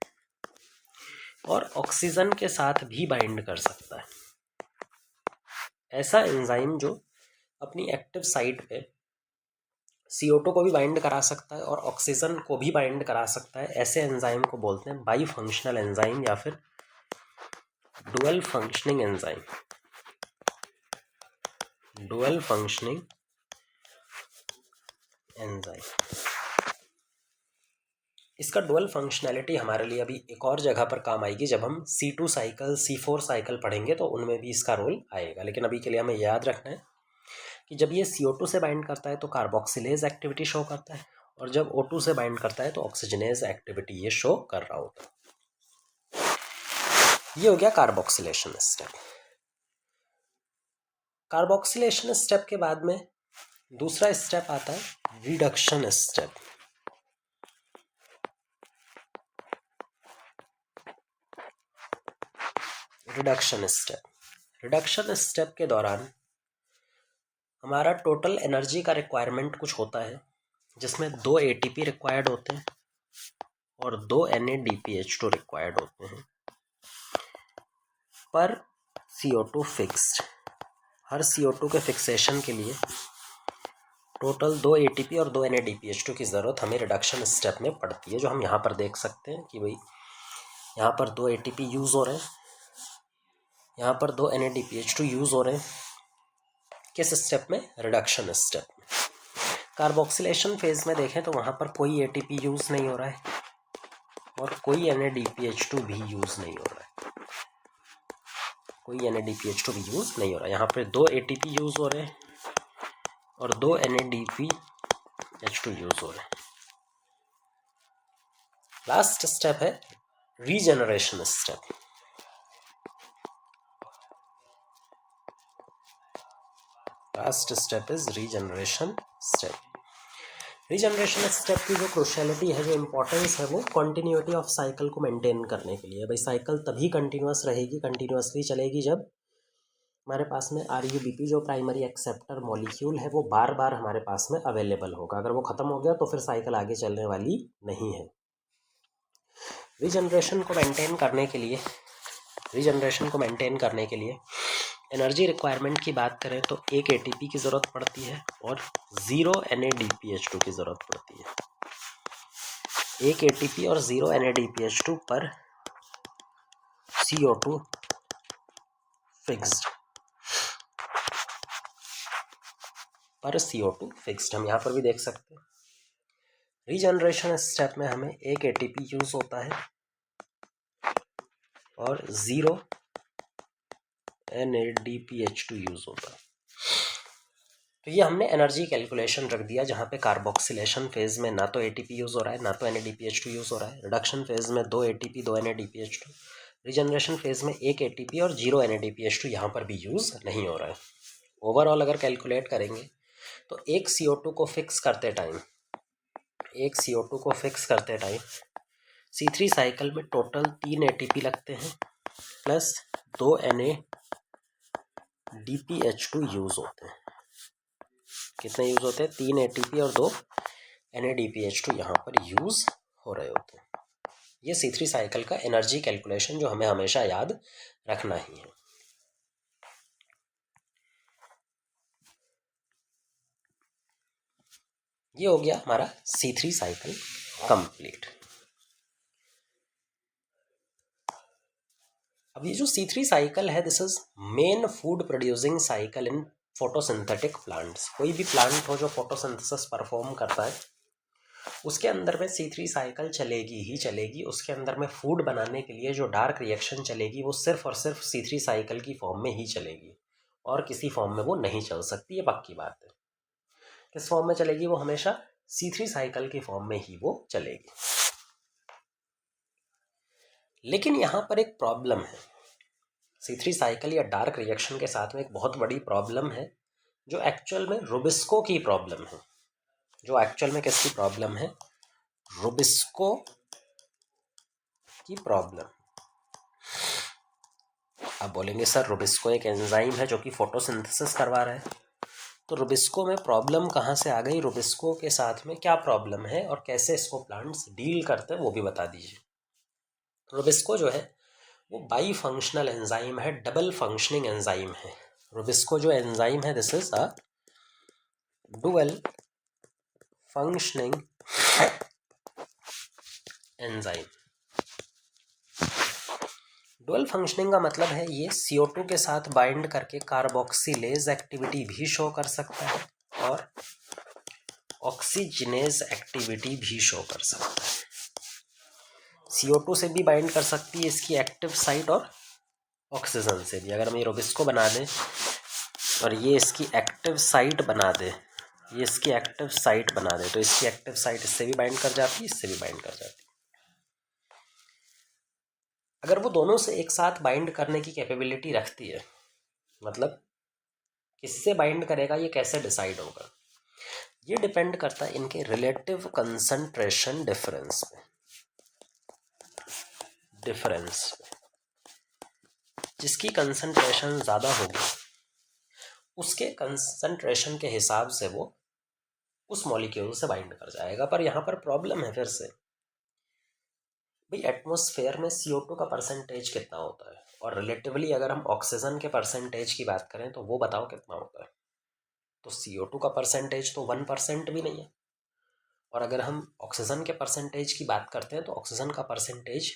और ऑक्सीजन के साथ भी बाइंड कर सकता है। ऐसा एंजाइम जो अपनी एक्टिव साइट पे CO2 को भी बाइंड करा सकता है और ऑक्सीजन को भी बाइंड करा सकता है, ऐसे एंजाइम को बोलते हैं बाई फंक्शनल एंजाइम या फिर dual functioning enzyme. Dual functioning enzyme. इसका डुअल फंक्शनैलिटी हमारे लिए अभी एक और जगह पर काम आएगी, जब हम C2 साइकिल C4 साइकिल पढ़ेंगे तो उनमें भी इसका रोल आएगा। लेकिन अभी के लिए हमें याद रखना है कि जब ये CO2 से बाइंड करता है तो कार्बोक्सिलेज एक्टिविटी शो करता है, और जब O2 से बाइंड करता है तो ऑक्सीजनेज एक्टिविटी ये शो कर रहा होता है। ये हो गया कार्बोक्सिलेशन स्टेप। कार्बोक्सिलेशन स्टेप के बाद में दूसरा स्टेप आता है रिडक्शन स्टेप। रिडक्शन स्टेप के दौरान हमारा टोटल एनर्जी का रिक्वायरमेंट कुछ होता है, जिसमें 2 ATP रिक्वायर्ड होते हैं और 2 NADPH2 रिक्वायर्ड होते हैं पर CO2 फिक्स्ड। हर CO2 के फिक्सेशन के लिए टोटल 2 ATP और 2 NADPH2 की ज़रूरत हमें रिडक्शन स्टेप में पड़ती है, जो हम यहाँ पर देख सकते हैं कि भाई यहाँ पर 2 ATP यूज़ हो रहे हैं, यहाँ पर 2 NADPH2 यूज़ हो रहे हैं। किस स्टेप में? रिडक्शन स्टेप में। कार्बोक्सिलेशन फेज में देखें तो वहाँ पर कोई ATP यूज़ नहीं हो रहा है और कोई NADPH2 भी यूज़ नहीं हो रहा है, कोई NADPH2 भी यूज़ नहीं हो रहा है। यहाँ पर 2 ATP यूज़ हो रहे हैं और 2 NADPH2 यूज़ हो रहे हैं। लास्ट स्टेप है regeneration step. Last step is regeneration step. Regeneration step की जो क्रूशियलिटी है, जो इम्पोर्टेंस है, वो कंटिन्यूटी ऑफ साइकिल को मेंटेन करने के लिए। भाई साइकिल तभी कंटिन्यूस रहेगी, कंटिन्यूसली चलेगी, जब हमारे पास में RuBP जो प्राइमरी एक्सेप्टर मॉलिक्यूल है वो बार बार हमारे पास में अवेलेबल होगा। अगर वो ख़त्म हो गया तो फिर साइकिल आगे चलने वाली नहीं है। रीजनरेशन को मेंटेन करने के लिए एनर्जी रिक्वायरमेंट की बात करें तो 1 ATP की ज़रूरत पड़ती है और 0 NADPH2 की ज़रूरत पड़ती है। 1 ATP और 0 NADPH2 पर CO2 फिक्स्ड, हम यहाँ पर भी देख सकते हैं। रीजनरेशन स्टेप में हमें 1 ATP यूज़ होता है और 0 NADPH2 यूज़ होता है। तो ये हमने एनर्जी कैलकुलेशन रख दिया, जहाँ पे कार्बोक्सिलेशन फेज में ना तो ATP यूज़ हो रहा है ना तो NADPH2 यूज़ हो रहा है। रिडक्शन फेज में 2 ATP 2 NADPH2। रीजनरेशन फेज में 1 ATP और 0 NADPH2 यहाँ पर भी यूज़ नहीं हो रहा है। ओवरऑल अगर कैलकुलेट करेंगे तो एक CO2 को फिक्स करते टाइम C3 साइकिल में टोटल 3 ATP लगते हैं प्लस 2 NADPH2 यूज़ होते हैं। कितने यूज़ होते हैं? 3 ATP और 2 NADPH2 यहाँ पर यूज़ हो रहे होते हैं। ये C3 साइकिल का एनर्जी कैलकुलेशन जो हमें हमेशा याद रखना ही है। ये हो गया हमारा C3 साइकिल कंप्लीट। अब ये जो C3 साइकिल है, this is main food producing cycle in photosynthetic plants. कोई भी प्लांट हो जो फोटोसिंथेसिस परफॉर्म करता है, उसके अंदर में C3 साइकिल चलेगी ही चलेगी। उसके अंदर में फूड बनाने के लिए जो डार्क रिएक्शन चलेगी वो सिर्फ और सिर्फ C3 साइकिल की फॉर्म में ही चलेगी, और किसी फॉर्म में वो नहीं चल सकती। ये पक्की बात है। किस फॉर्म में चलेगी? वो हमेशा C3 साइकिल की फॉर्म में ही वो चलेगी। लेकिन यहाँ पर एक प्रॉब्लम है। C3 साइकिल या डार्क रिएक्शन के साथ में एक बहुत बड़ी प्रॉब्लम है, जो एक्चुअल में रुबिस्को की प्रॉब्लम है। जो एक्चुअल में किसकी प्रॉब्लम है? रुबिस्को की प्रॉब्लम। आप बोलेंगे सर रुबिस्को एक एंजाइम है जो कि फोटोसिंथेसिस करवा रहा है, तो रुबिस्को में प्रॉब्लम कहाँ से आ गई? रुबिस्को के साथ में क्या प्रॉब्लम है और कैसे इसको प्लांट्स डील करते हैं वो भी बता दीजिए। रुबिस्को जो है वो बाई फंक्शनल एंजाइम है, डबल फंक्शनिंग एंजाइम है। रुबिस्को जो एंजाइम है, this is a dual functioning enzyme. Dual functioning का मतलब है ये CO2 के साथ बाइंड करके कार्बोक्सिलेज एक्टिविटी भी शो कर सकता है और ऑक्सीजनेज एक्टिविटी भी शो कर सकता है। CO2 से भी बाइंड कर सकती है इसकी एक्टिव साइट, और ऑक्सीजन से भी। अगर हम ये रुबिस्को बना दें और ये इसकी एक्टिव साइट बना दे, ये इसकी एक्टिव साइट बना दे, तो इसकी एक्टिव साइट इससे भी बाइंड कर जाती है, इससे भी बाइंड कर जाती है। अगर वो दोनों से एक साथ बाइंड करने की कैपेबिलिटी रखती है, मतलब किससे बाइंड करेगा ये कैसे डिसाइड होगा? ये डिपेंड करता है इनके रिलेटिव कंसंट्रेशन डिफरेंस पे। जिसकी कंसंट्रेशन ज़्यादा होगी उसके कंसंट्रेशन के हिसाब से वो उस मॉलिक्यूल से बाइंड कर जाएगा। पर यहाँ पर प्रॉब्लम है फिर से, भाई एटमॉस्फेयर में CO2 का परसेंटेज कितना होता है, और रिलेटिवली अगर हम ऑक्सीजन के परसेंटेज की बात करें तो वो बताओ कितना होता है। तो CO2 का परसेंटेज तो 1% भी नहीं है, और अगर हम ऑक्सीजन के परसेंटेज की बात करते हैं तो ऑक्सीजन का परसेंटेज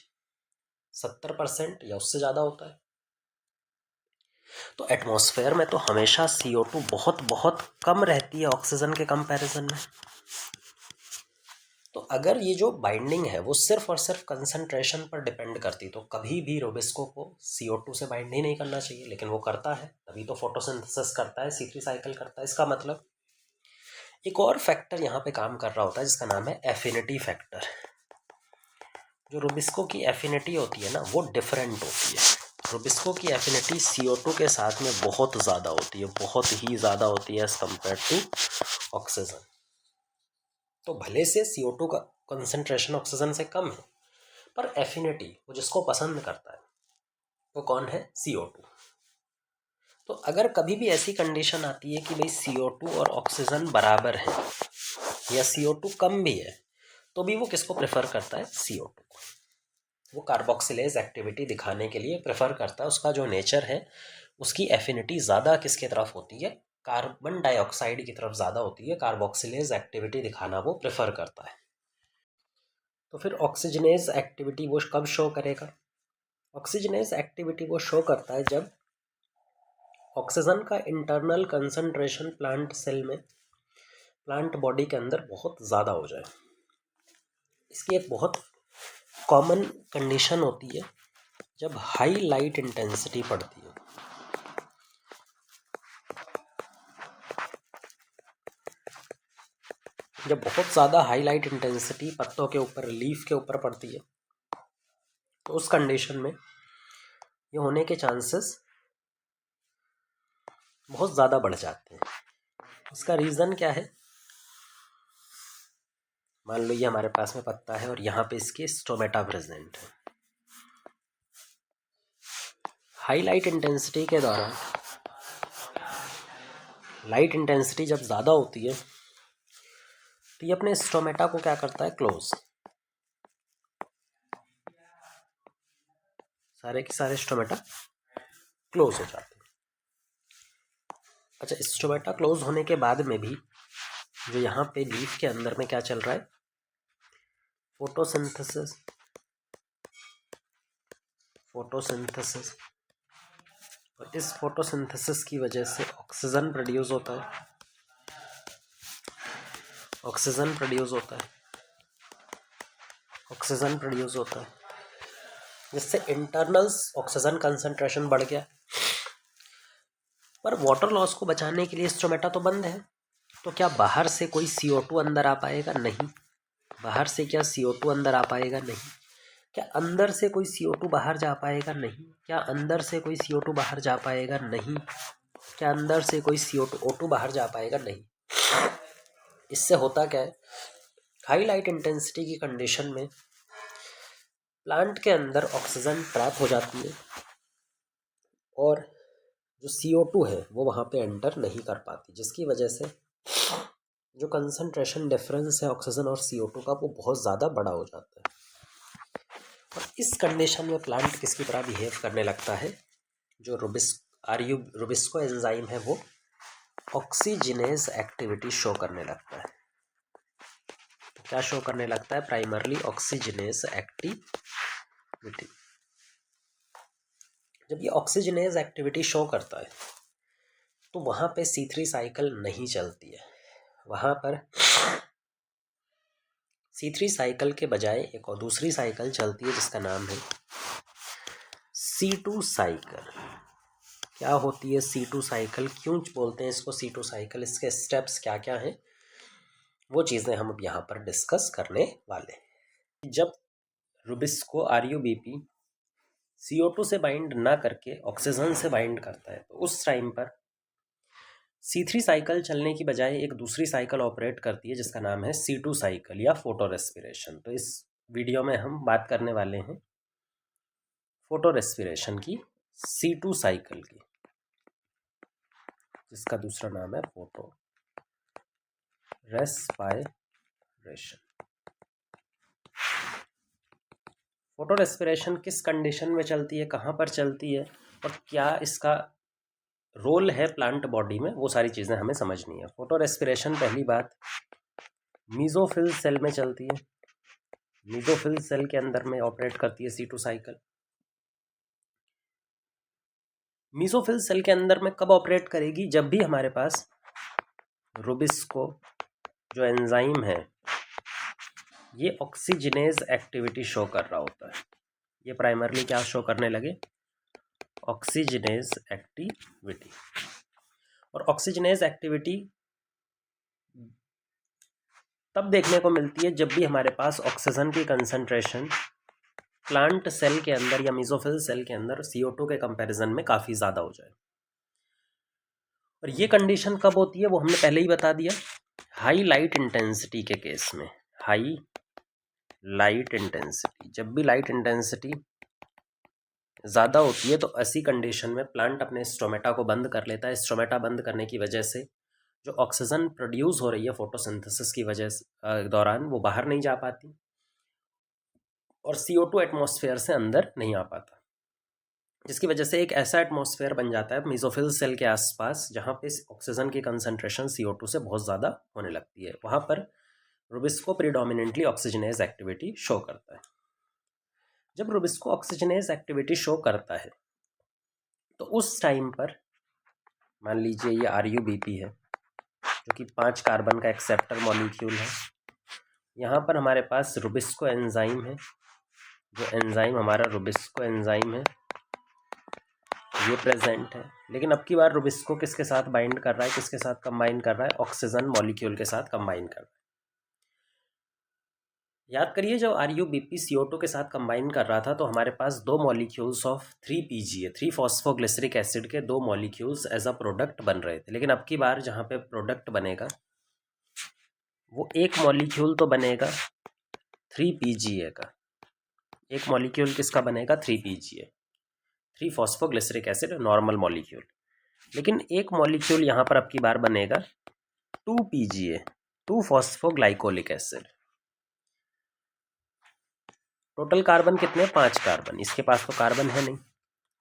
70% या उससे ज़्यादा होता है। तो एटमॉस्फेयर में तो हमेशा CO2 बहुत बहुत कम रहती है ऑक्सीजन के कंपैरिजन में। तो अगर ये जो बाइंडिंग है वो सिर्फ और सिर्फ कंसंट्रेशन पर डिपेंड करती, तो कभी भी रुबिस्को को CO2 से बाइंड ही नहीं करना चाहिए, लेकिन वो करता है, तभी तो फोटोसिंथेसिस करता है, C3 साइकिल करता है। इसका मतलब एक और फैक्टर यहाँ पे काम कर रहा होता है जिसका नाम है एफिनिटी फैक्टर। जो रुबिस्को की एफिनिटी होती है ना वो डिफरेंट होती है। रुबिस्को की एफिनिटी CO2 के साथ में बहुत ज़्यादा होती है, बहुत ही ज़्यादा होती है एज कम्पेयर टू ऑक्सीजन। तो भले से CO2 का कंसंट्रेशन ऑक्सीजन से कम है, पर एफिनिटी वो जिसको पसंद करता है वो कौन है? CO2। तो अगर कभी भी ऐसी कंडीशन आती है कि भाई CO2 और ऑक्सीजन बराबर है या CO2 कम भी है, तो भी वो किसको प्रेफर करता है? CO2 को। वो कार्बोक्सिलेज एक्टिविटी दिखाने के लिए प्रेफर करता है। उसका जो नेचर है उसकी एफिनिटी ज़्यादा किसके तरफ होती है? कार्बन डाइऑक्साइड की तरफ ज़्यादा होती है। कार्बोक्सिलेज एक्टिविटी दिखाना वो प्रेफर करता है। तो फिर ऑक्सीजनेज एक्टिविटी वो कब शो करेगा? ऑक्सीजनेज एक्टिविटी वो शो करता है जब ऑक्सीजन का इंटरनल कंसंट्रेशन प्लांट सेल में, प्लांट बॉडी के अंदर बहुत ज़्यादा हो जाए। इसकी एक बहुत कॉमन कंडीशन होती है जब हाई लाइट इंटेंसिटी पड़ती है। जब बहुत ज़्यादा हाई लाइट इंटेंसिटी पत्तों के ऊपर, लीफ के ऊपर पड़ती है, तो उस कंडीशन में ये होने के चांसेस बहुत ज़्यादा बढ़ जाते हैं। इसका रीज़न क्या है? मान लो ये हमारे पास में पत्ता है और यहाँ पे इसके स्टोमेटा प्रेजेंट है। हाई लाइट इंटेंसिटी के दौरान लाइट इंटेंसिटी जब ज़्यादा होती है तो ये अपने स्टोमेटा को क्या करता है? क्लोज। सारे के सारे स्टोमेटा क्लोज हो जाते हैं। अच्छा, स्टोमेटा क्लोज होने के बाद में भी जो यहाँ पे लीफ के अंदर में क्या चल रहा है, फोटोसिंथेसिस। और इस फोटोसिंथेसिस की वजह से ऑक्सीजन प्रोड्यूस होता है, ऑक्सीजन प्रोड्यूस होता है, जिससे इंटरनल ऑक्सीजन कंसंट्रेशन बढ़ गया। पर वाटर लॉस को बचाने के लिए स्टोमेटा तो बंद है, तो क्या बाहर से कोई CO2 अंदर आ पाएगा? नहीं। बाहर से क्या CO2 अंदर आ पाएगा? नहीं। क्या अंदर से कोई CO2 बाहर जा पाएगा? नहीं। क्या अंदर से कोई CO2 बाहर जा पाएगा? नहीं। क्या अंदर से कोई CO2 बाहर जा पाएगा? नहीं। इससे होता क्या है, हाई लाइट इंटेंसिटी की कंडीशन में प्लांट के अंदर ऑक्सीजन ट्रैप हो जाती है और जो CO2 है वो वहाँ पे एंटर नहीं कर पाती, जिसकी वजह से जो कंसंट्रेशन डिफरेंस है ऑक्सीजन और CO2 का वो बहुत ज़्यादा बड़ा हो जाता है। और इस कंडीशन में प्लांट किसकी तरह बिहेव करने लगता है, जो रुबिस्को एंजाइम है वो ऑक्सीजनेज एक्टिविटी शो करने लगता है। क्या शो करने लगता है? Primarily oxygenase activity. जब ये ऑक्सीजनेज एक्टिविटी शो करता है तो वहाँ पे C3 साइकिल नहीं चलती है। वहाँ पर C3 साइकिल के बजाय एक और दूसरी साइकिल चलती है जिसका नाम है C2 साइकिल। क्या होती है C2 साइकिल? क्यों बोलते हैं इसको C2 साइकिल? इसके स्टेप्स क्या क्या हैं, वो चीज़ें हम अब यहाँ पर डिस्कस करने वाले हैं। जब रुबिस्को RUBP CO2 से बाइंड ना करके ऑक्सीजन से बाइंड करता है तो उस टाइम पर C3 साइकिल चलने की बजाय एक दूसरी साइकिल ऑपरेट करती है जिसका नाम है C2 साइकिल या फोटो रेस्पिरेशन। तो इस वीडियो में हम बात करने वाले हैं फोटो रेस्पिरेशन की, C2 साइकिल की, जिसका दूसरा नाम है फोटो रेस्पिरेशन। फोटो रेस्पिरेशन किस कंडीशन में चलती है, कहाँ पर चलती है और क्या इसका रोल है प्लांट बॉडी में, वो सारी चीज़ें हमें समझनी है। फोटो रेस्पिरेशन पहली बात मीजोफिल सेल में चलती है। मीजोफिल सेल के अंदर में ऑपरेट करती है C2 साइकिल। मीजोफिल सेल के अंदर में कब ऑपरेट करेगी? जब भी हमारे पास रुबिस्को जो एंजाइम है ये ऑक्सीजनेज एक्टिविटी शो कर रहा होता है। ये प्राइमरली क्या शो करने लगे? Oxygenase activity. और ऑक्सीजनेज एक्टिविटी तब देखने को मिलती है जब भी हमारे पास ऑक्सीजन की कंसंट्रेशन प्लांट सेल के अंदर या मीजोफिल सेल के अंदर CO2 के कंपैरिजन में काफ़ी ज़्यादा हो जाए। और ये कंडीशन कब होती है वो हमने पहले ही बता दिया, हाई लाइट इंटेंसिटी के केस में। हाई लाइट इंटेंसिटी, जब भी लाइट इंटेंसिटी ज़्यादा होती है तो ऐसी कंडीशन में प्लांट अपने स्टोमेटा को बंद कर लेता है। स्टोमेटा बंद करने की वजह से जो ऑक्सीजन प्रोड्यूस हो रही है फोटोसिंथेसिस की वजह से दौरान वो बाहर नहीं जा पाती और CO2 एटमॉस्फेयर से अंदर नहीं आ पाता, जिसकी वजह से एक ऐसा एटमॉस्फेयर बन जाता है मीजोफिल सेल के आसपास जहाँ पे ऑक्सीजन की कंसंट्रेशन CO2 से बहुत ज़्यादा होने लगती है। वहाँ पर Rubisco predominantly oxygenase activity show करता है। जब रुबिस्को ऑक्सीजनेज एक्टिविटी शो करता है तो उस टाइम पर मान लीजिए ये RUBP है जो कि 5 कार्बन का एक्सेप्टर मॉलिक्यूल है। यहाँ पर हमारे पास रुबिस्को एंजाइम है, जो एंजाइम हमारा रुबिस्को एंजाइम है ये प्रेजेंट है। लेकिन अब की बार रुबिस्को किसके साथ बाइंड कर रहा है, किसके साथ कंबाइन कर रहा है? ऑक्सीजन मॉलिक्यूल के साथ कंबाइन कर रहा है। याद करिए जब RUBP CO2 के साथ कंबाइन कर रहा था तो हमारे पास दो molecules of 3PGA 3 phosphoglyceric acid के दो मॉलिक्यूल्स एज अ प्रोडक्ट बन रहे थे। लेकिन अब की बार जहाँ पे प्रोडक्ट बनेगा वो एक मॉलिक्यूल तो बनेगा 3PGA का। एक मॉलिक्यूल किसका बनेगा? 3PGA 3 phosphoglyceric acid normal molecule. लेकिन एक मॉलिक्यूल यहाँ पर अब की बार बनेगा 2PGA 2 फॉस्फोग्लाइकोलिक एसिड। टोटल कार्बन कितने, 5 कार्बन, इसके पास तो कार्बन है नहीं।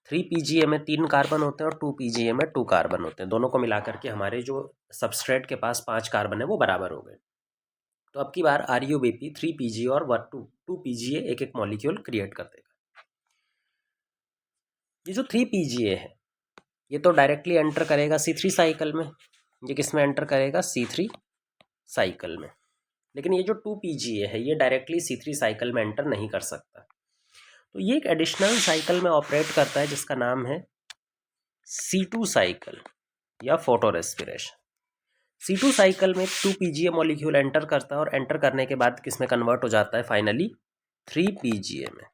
3 PGA में 3 कार्बन होते हैं और 2 PGA में 2 कार्बन होते हैं, दोनों को मिलाकर के हमारे जो सबस्ट्रेट के पास 5 कार्बन है वो बराबर हो गए। तो अब की बार RUBP 3 PGA और 2 PGA एक एक मॉलिक्यूल क्रिएट कर देगा। ये जो 3 PGA है ये तो डायरेक्टली एंटर करेगा C3 साइकिल में, ये किस में एंटर करेगा, C3 साइकिल में। लेकिन ये जो 2 PGA है ये डायरेक्टली C3 साइकिल में एंटर नहीं कर सकता, तो ये एक एडिशनल साइकिल में ऑपरेट करता है जिसका नाम है C2 साइकिल या फोटो रेस्पिरेशन। C2 साइकिल में 2 PGA मॉलिक्यूल एंटर करता है और एंटर करने के बाद किस में कन्वर्ट हो जाता है फाइनली, 3 PGA में,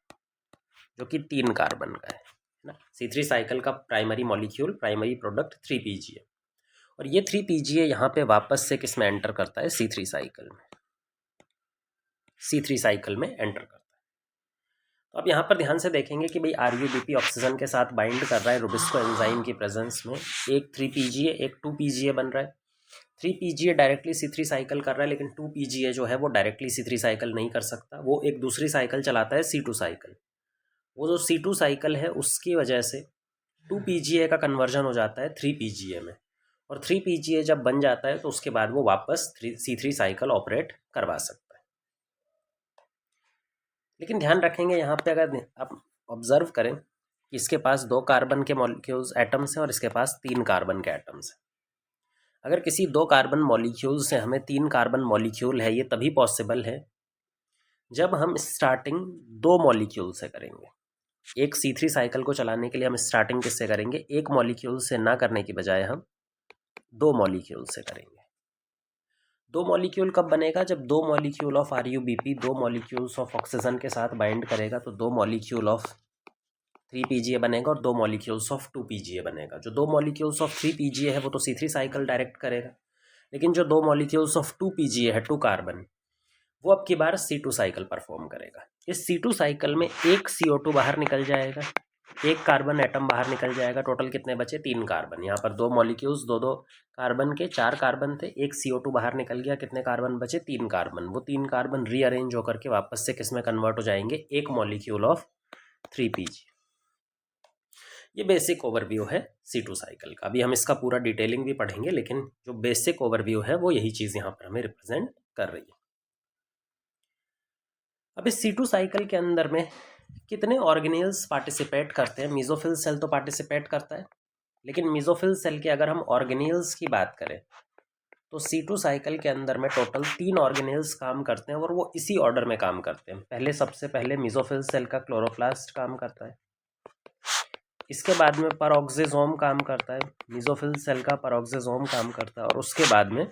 जो कि 3 कार्बन का है ना। C3 साइकिल का primary molecule, primary product 3 PGA, और ये 3 PGA यहाँ पे वापस से किस में एंटर करता है, C3 साइकिल में, C3 साइकिल में एंटर करता है। तो अब यहाँ पर ध्यान से देखेंगे कि भाई RUBP ऑक्सीजन के साथ बाइंड कर रहा है रुबिस्को एंजाइम की प्रेजेंस में, एक 3 PGA एक 2 PGA बन रहा है। 3 PGA डायरेक्टली C3 साइकिल कर रहा है, लेकिन 2 PGA जो है वो डायरेक्टली C3 साइकिल नहीं कर सकता, वो एक दूसरी साइकिल चलाता है C2 साइकिल। वो जो C2 साइकिल है उसकी वजह से 2 PGA का कन्वर्जन हो जाता है 3 PGA में, और 3 PGA जब बन जाता है तो उसके बाद वो वापस C3 साइकिल ऑपरेट करवा सकता है। लेकिन ध्यान रखेंगे यहाँ पे, अगर आप ऑब्जर्व करें कि इसके पास 2 कार्बन के मॉलिक्यूल्स एटम्स हैं और इसके पास 3 कार्बन के एटम्स हैं। अगर किसी 2 कार्बन मॉलिक्यूल से हमें 3 कार्बन मॉलिक्यूल है, ये तभी पॉसिबल है जब हम स्टार्टिंग 2 मॉलिक्यूल से करेंगे। एक C3 साइकिल को चलाने के लिए हम स्टार्टिंग किससे करेंगे, एक मॉलिक्यूल से ना करने की बजाय हम 2 मॉलिक्यूल से करेंगे। 2 मॉलिक्यूल कब बनेगा, जब 2 molecule of RUBP 2 molecules of oxygen के साथ बाइंड करेगा, तो 2 मॉलिक्यूल ऑफ 3 PGA बनेगा और 2 मॉलिक्यूल्स ऑफ 2 PGA बनेगा। जो 2 मॉलिक्यूल्स ऑफ 3 PGA है वो तो C3 साइकिल डायरेक्ट करेगा, लेकिन जो 2 मॉलिक्यूल्स ऑफ 2 PGA है, 2 कार्बन, वो अब की बार C2 साइकिल परफॉर्म करेगा। इस C2 साइकिल में एक CO2 बाहर निकल जाएगा, एक कार्बन एटम बाहर निकल जाएगा, टोटल कितने बचे, 3 कार्बन। यहाँ पर 2 मॉलिक्यूल्स 2 कार्बन के, 4 कार्बन थे, एक CO2 बाहर निकल गया, कितने कार्बन बचे, 3 कार्बन। वो 3 कार्बन रीअरेंज होकर के वापस से किस में कन्वर्ट हो जाएंगे, एक मॉलिक्यूल ऑफ 3 PGA। ये बेसिक ओवरव्यू है C2 साइकिल का। अभी हम इसका पूरा डिटेलिंग भी पढ़ेंगे, लेकिन जो बेसिक ओवरव्यू है वो यही चीज़ यहाँ पर हमें रिप्रेजेंट कर रही है। अब इस C2 साइकिल के अंदर में कितने ऑर्गेनेल्स पार्टिसिपेट करते हैं। मीजोफिल सेल तो पार्टिसिपेट करता है, लेकिन मीजोफिल सेल के अगर हम ऑर्गेनेल्स की बात करें तो C2 साइकिल के अंदर में टोटल 3 ऑर्गेनेल्स काम करते हैं, और वो इसी ऑर्डर में काम करते हैं। सबसे पहले मीजोफिल सेल का क्लोरोप्लास्ट काम करता है, इसके बाद में परऑक्सिसोम काम करता है, मीजोफिल सेल का परऑक्सिसोम काम करता है, और उसके बाद में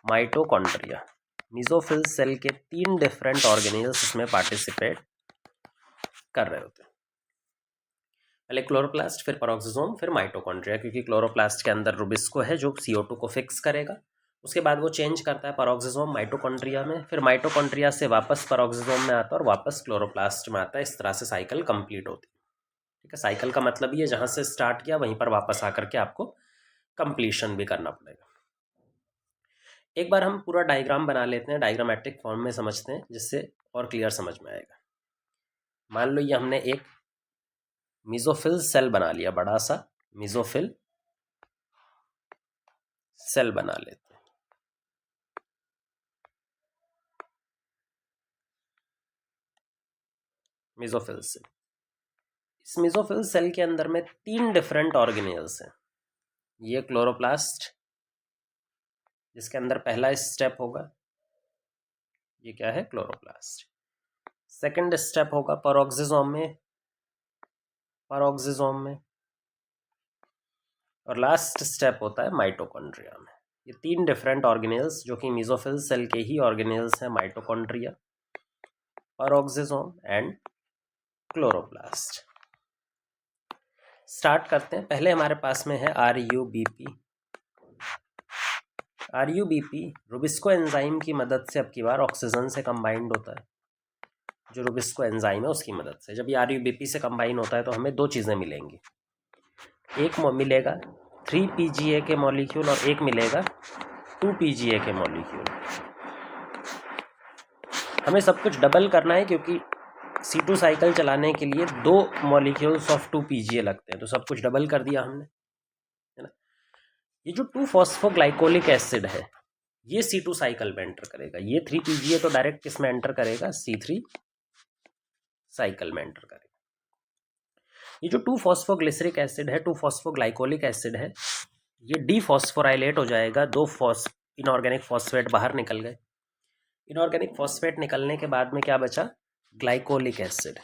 माइटोकॉन्ड्रिया। मीजोफिल सेल के 3 डिफरेंट ऑर्गेनेल्स इसमें पार्टिसिपेट कर रहे होते हैं। पहले क्लोरोप्लास्ट, फिर परऑक्सिसोम, फिर माइटोकॉन्ड्रिया, क्योंकि क्लोरोप्लास्ट के अंदर रुबिस्को है जो CO2 को फिक्स करेगा। उसके बाद वो चेंज करता है परऑक्सिसोम माइटोकॉन्ड्रिया में, फिर माइटोकॉन्ड्रिया से वापस परऑक्सिसोम में आता है और वापस क्लोरोप्लास्ट में आता है। इस तरह से साइकिल कंप्लीट होती है। ठीक है, साइकिल का मतलब ये जहाँ से स्टार्ट किया वहीं पर वापस आकर के आपको कंप्लीशन भी करना पड़ेगा। एक बार हम पूरा डायग्राम बना लेते हैं, डायग्रामेटिक फॉर्म में समझते हैं, जिससे और क्लियर समझ में आएगा। मान लो ये हमने एक मीजोफिल सेल बना लिया, बड़ा सा मीजोफिल सेल बना लेते हैं। मीजोफिल सेल, इस मीजोफिल सेल के अंदर में 3 डिफरेंट ऑर्गेनेल्स हैं। ये क्लोरोप्लास्ट, जिसके अंदर पहला स्टेप होगा, ये क्या है, क्लोरोप्लास्ट। सेकंड स्टेप होगा परऑक्सिसोम में, और लास्ट स्टेप होता है माइटोकॉन्ड्रिया में। ये 3 डिफरेंट ऑर्गेनेल्स जो कि मीजोफिल सेल के ही ऑर्गेनेल्स हैं, माइटोकॉन्ड्रिया, परऑक्सिसोम एंड क्लोरोप्लास्ट। स्टार्ट करते हैं। पहले हमारे पास में है RUBP। रुबिस्को एंजाइम की मदद से अब की बार ऑक्सीजन से कंबाइंड होता है। जो रुबिस्को एंजाइम है उसकी मदद से जब ये RUBP से कंबाइन होता है तो हमें 2 चीज़ें मिलेंगी। एक मिलेगा 3 PGA के मॉलिक्यूल और एक मिलेगा 2 PGA के मॉलिक्यूल। हमें सब कुछ डबल करना है, क्योंकि C2 साइकिल चलाने के लिए 2 मॉलिक्यूल्स ऑफ 2 PGA लगते हैं, तो सब कुछ डबल कर दिया हमने, है ना। ये जो 2-फॉस्फोग्लाइकोलिक एसिड है ये C2 साइकिल में एंटर करेगा। ये 3 PGA तो डायरेक्ट किस में एंटर करेगा, C3 साइकिल में एंटर करेगा। ये जो 2-फॉस्फोग्लिसरिक एसिड है, 2-फॉस्फोग्लाइकोलिक एसिड है, ये डीफॉस्फोराइलेट हो जाएगा। 2 इनऑर्गेनिक फॉस्फेट बाहर निकल गए। इनऑर्गेनिक फॉस्फेट निकलने के बाद में क्या बचा, ग्लाइकोलिक एसिड।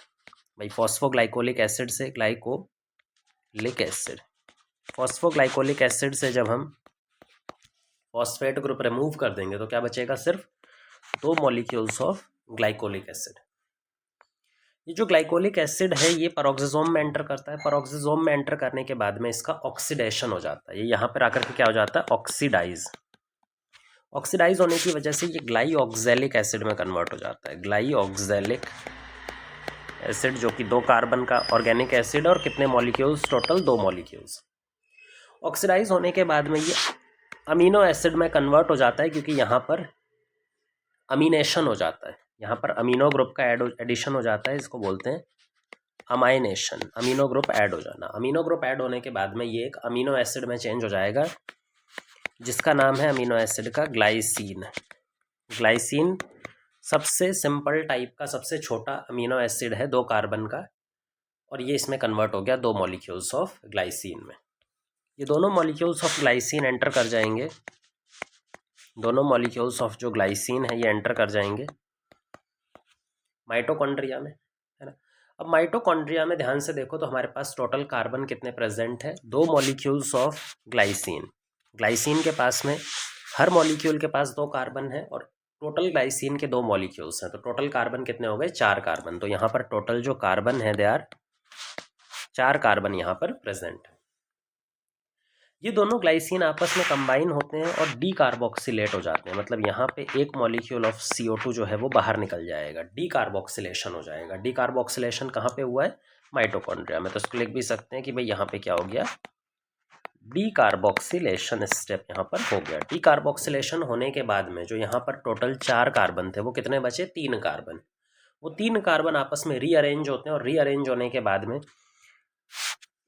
भाई फॉस्फोग्लाइकोलिक एसिड से ग्लाइकोलिक एसिड, फॉस्फोग्लाइकोलिक एसिड से जब हम फॉस्फेट ग्रुप रिमूव कर देंगे तो क्या बचेगा, सिर्फ 2 मॉलिक्यूल्स ऑफ ग्लाइकोलिक एसिड। ये जो ग्लाइकोलिक एसिड है ये पेरोक्सिसोम में एंटर करता है। पेरोक्सिसोम में एंटर करने के बाद में इसका ऑक्सीडेशन हो जाता है। ये यहाँ पर आकर के क्या हो जाता है, ऑक्सीडाइज होने की वजह से ये ग्लाइऑक्सैलिक एसिड में कन्वर्ट हो जाता है। ग्लाइऑक्सैलिक एसिड जो कि 2 कार्बन का ऑर्गेनिक एसिड और कितने मॉलिक्यूल्स, टोटल 2 मॉलिक्यूल्स। ऑक्सीडाइज होने के बाद में ये अमीनो एसिड में कन्वर्ट हो जाता है, क्योंकि यहाँ पर अमीनेशन हो जाता है। यहाँ पर अमीनो ग्रुप का एडिशन हो जाता है, इसको बोलते हैं अमाइनेशन। अमीनो ग्रुप ऐड हो जाना। अमीनो ग्रुप ऐड होने के बाद में ये एक अमीनो एसिड में चेंज हो जाएगा, जिसका नाम है अमीनो एसिड का ग्लाइसिन। ग्लाइसिन सबसे सिंपल टाइप का सबसे छोटा अमीनो एसिड है 2 कार्बन का, और ये इसमें कन्वर्ट हो गया 2 मॉलिक्यूल्स ऑफ ग्लाइसिन में। ये दोनों मॉलिक्यूल्स ऑफ ग्लाइसिन एंटर कर जाएंगे, दोनों मॉलिक्यूल्स ऑफ जो ग्लाइसिन है ये एंटर कर जाएंगे माइटोकॉन्ड्रिया में, है ना। अब माइटोकॉन्ड्रिया में ध्यान से देखो तो हमारे पास टोटल कार्बन कितने प्रेजेंट है, 2 मॉलिक्यूल्स ऑफ ग्लाइसिन। ग्लाइसिन के पास में हर मॉलिक्यूल के पास 2 कार्बन है, और टोटल ग्लाइसिन के 2 मॉलिक्यूल्स हैं, तो टोटल कार्बन कितने हो गए, 4 कार्बन। तो यहाँ पर टोटल जो कार्बन है दे आर 4 कार्बन यहाँ पर प्रेजेंट है। ये दोनों ग्लाइसिन आपस में कंबाइन होते हैं और डीकार्बोक्सिलेट हो जाते हैं। मतलब यहाँ पे एक मॉलिक्यूल ऑफ CO2 जो है वो बाहर निकल जाएगा, डीकार्बोक्सिलेशन हो जाएगा। डीकार्बोक्सिलेशन कहाँ पे हुआ है, माइटोकॉन्ड्रिया में। तो इसको लिख भी सकते हैं कि भाई यहाँ पे क्या हो गया, डीकार्बोक्सिलेशन स्टेप यहाँ पर हो गया। डीकार्बोक्सिलेशन होने के बाद में जो यहाँ पर टोटल 4 कार्बन थे वो कितने बचे, 3 कार्बन। वो 3 कार्बन आपस में रीअरेंज होते हैं, और रीअरेंज होने के बाद में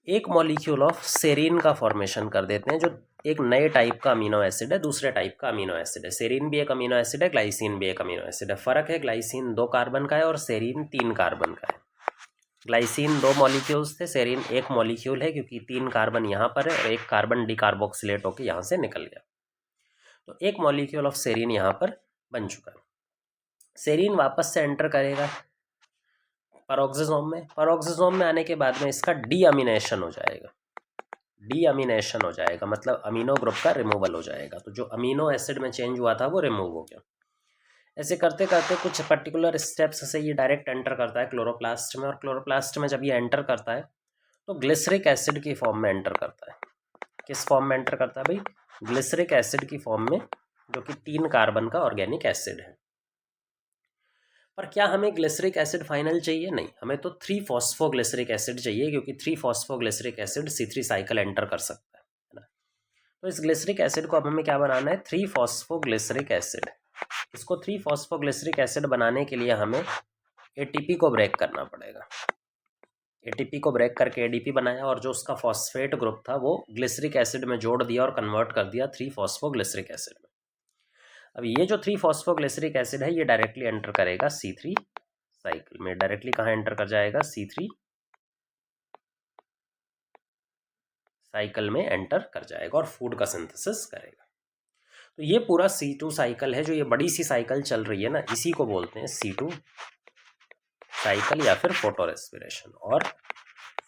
एक मॉलिक्यूल ऑफ सेरीन का फॉर्मेशन कर देते हैं, जो एक नए टाइप का अमीनो एसिड है, दूसरे टाइप का अमीनो एसिड है। सेरीन भी एक अमीनो एसिड है, ग्लाइसिन भी एक अमीनो एसिड है। फर्क है, ग्लाइसिन 2 कार्बन का है और सेरीन 3 कार्बन का है। ग्लाइसिन 2 मॉलिक्यूल्स थे, सेरीन 1 मॉलिक्यूल है, क्योंकि 3 कार्बन यहाँ पर है और एक कार्बन डीकार्बोक्सिलेट होकर यहाँ से निकल गया। तो एक मॉलिक्यूल ऑफ सेरीन यहाँ पर बन चुका है। सेरीन वापस से एंटर करेगा पेरोक्सिसोम में आने के बाद में इसका डीअमीनेशन हो जाएगा। डीअमीनेशन हो जाएगा मतलब अमीनो ग्रुप का रिमूवल हो जाएगा। तो जो अमीनो एसिड में चेंज हुआ था वो रिमूव हो गया। ऐसे करते करते कुछ पर्टिकुलर स्टेप्स से ये डायरेक्ट एंटर करता है क्लोरोप्लास्ट में, और क्लोरोप्लास्ट में जब ये एंटर करता है तो ग्लिसरिक एसिड की फॉर्म में एंटर करता है। किस फॉर्म में एंटर करता है भाई, ग्लिसरिक एसिड की फॉर्म में, जो कि 3 कार्बन का ऑर्गेनिक एसिड है। पर क्या हमें ग्लिसरिक एसिड फाइनल चाहिए, नहीं, हमें तो 3-फॉस्फोग्लिसरिक एसिड चाहिए, क्योंकि 3-फॉस्फोग्लिसरिक एसिड C3 साइकिल एंटर कर सकता है ना। तो इस ग्लिसरिक एसिड को अब हमें क्या बनाना है, 3-फॉस्फोग्लिसरिक एसिड। इसको 3-फॉस्फोग्लिसरिक एसिड बनाने के लिए हमें ATP को ब्रेक करना पड़ेगा। ATP को ब्रेक करके ADP बनाया, और जो उसका फॉस्फेट ग्रुप था वो ग्लिसरिक एसिड में जोड़ दिया और कन्वर्ट कर दिया 3-फॉस्फोग्लिसरिक एसिड में। अब ये जो 3-फॉस्फोग्लिसरिक एसिड है ये डायरेक्टली एंटर करेगा C3 साइकिल में। डायरेक्टली कहाँ एंटर कर जाएगा, C3 साइकिल में एंटर कर जाएगा और फूड का सिंथेसिस करेगा। तो ये पूरा C2 साइकिल है, जो ये बड़ी सी साइकिल चल रही है ना, इसी को बोलते हैं C2 साइकिल या फिर फोटो रेस्पिरेशन। और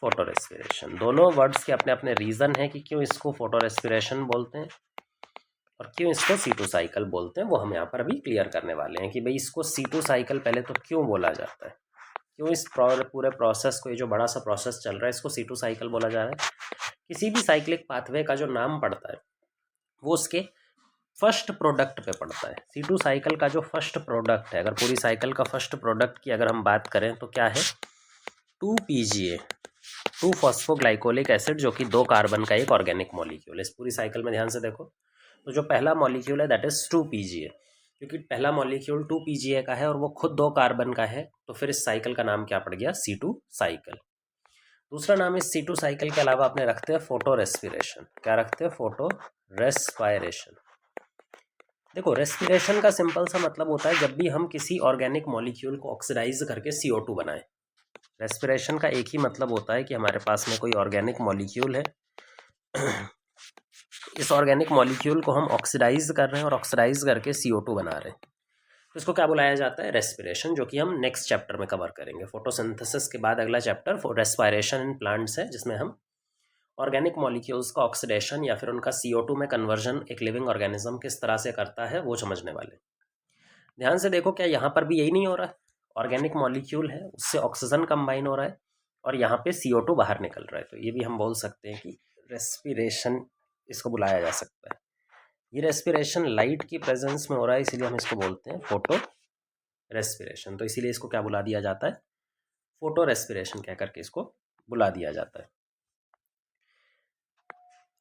फोटो रेस्पिरेशन दोनों वर्ड्स के अपने अपने रीज़न है कि क्यों इसको फोटो रेस्पिरेशन बोलते हैं और क्यों इसको C2 साइकिल बोलते हैं, वो हम यहाँ पर अभी क्लियर करने वाले हैं कि भाई इसको C2 साइकिल पहले तो क्यों बोला जाता है, क्यों इस पूरे प्रोसेस को, ये जो बड़ा सा प्रोसेस चल रहा है, इसको C2 साइकिल बोला जा रहा है। किसी भी साइक्लिक पाथवे का जो नाम पड़ता है वो उसके फर्स्ट प्रोडक्ट पे पड़ता है। C2 साइकिल का जो फर्स्ट प्रोडक्ट है, अगर पूरी साइकिल का फर्स्ट प्रोडक्ट की अगर हम बात करें तो क्या है, 2-PGA, 2-फॉस्फोग्लाइकोलिक एसिड, जो कि 2 कार्बन का एक ऑर्गेनिक मॉलिक्यूल है। इस पूरी साइकिल में ध्यान से देखो तो जो पहला मॉलिक्यूल है दैट इज 2-PGA। क्योंकि पहला मॉलिक्यूल 2 pGa का है और वो खुद 2 कार्बन का है, तो फिर इस साइकिल का नाम क्या पड़ गया, C2 साइकिल। दूसरा नाम इस C2 साइकिल के अलावा अपने रखते हैं फोटो रेस्पिरेशन। क्या रखते हैं, फोटो रेस्पायरेशन। देखो, रेस्पिरेशन का सिंपल सा मतलब होता है जब भी हम किसी ऑर्गेनिक मॉलिक्यूल को ऑक्सीडाइज करके CO2 बनाएं। रेस्पिरेशन का एक ही मतलब होता है कि हमारे पास में कोई ऑर्गेनिक मॉलिक्यूल है, इस ऑर्गेनिक मॉलिक्यूल को हम ऑक्सीडाइज कर रहे हैं और ऑक्सीडाइज करके CO2 बना रहे हैं, तो इसको क्या बुलाया जाता है, रेस्पिरेशन, जो कि हम नेक्स्ट चैप्टर में कवर करेंगे। फोटोसिंथेसिस के बाद अगला चैप्टर रेस्पायरेशन इन प्लांट्स है, जिसमें हम ऑर्गेनिक मॉलिक्यूल्स का ऑक्सीडेशन या फिर उनका CO2 में कन्वर्जन एक लिविंग ऑर्गेनिज्म किस तरह से करता है वो समझने वाले। ध्यान से देखो, क्या यहाँ पर भी यही नहीं हो रहा है, ऑर्गेनिक मॉलिक्यूल है उससे ऑक्सीजन कंबाइन हो रहा है और यहाँ पे CO2 बाहर निकल रहा है, तो ये भी हम बोल सकते हैं कि रेस्पिरेशन इसको बुलाया जा सकता है। ये रेस्पिरेशन लाइट की प्रेजेंस में हो रहा है, इसीलिए हम इसको बोलते हैं फोटो रेस्पिरेशन। तो इसीलिए इसको क्या बुला दिया जाता है, फोटो रेस्पिरेशन कह करके इसको बुला दिया जाता है।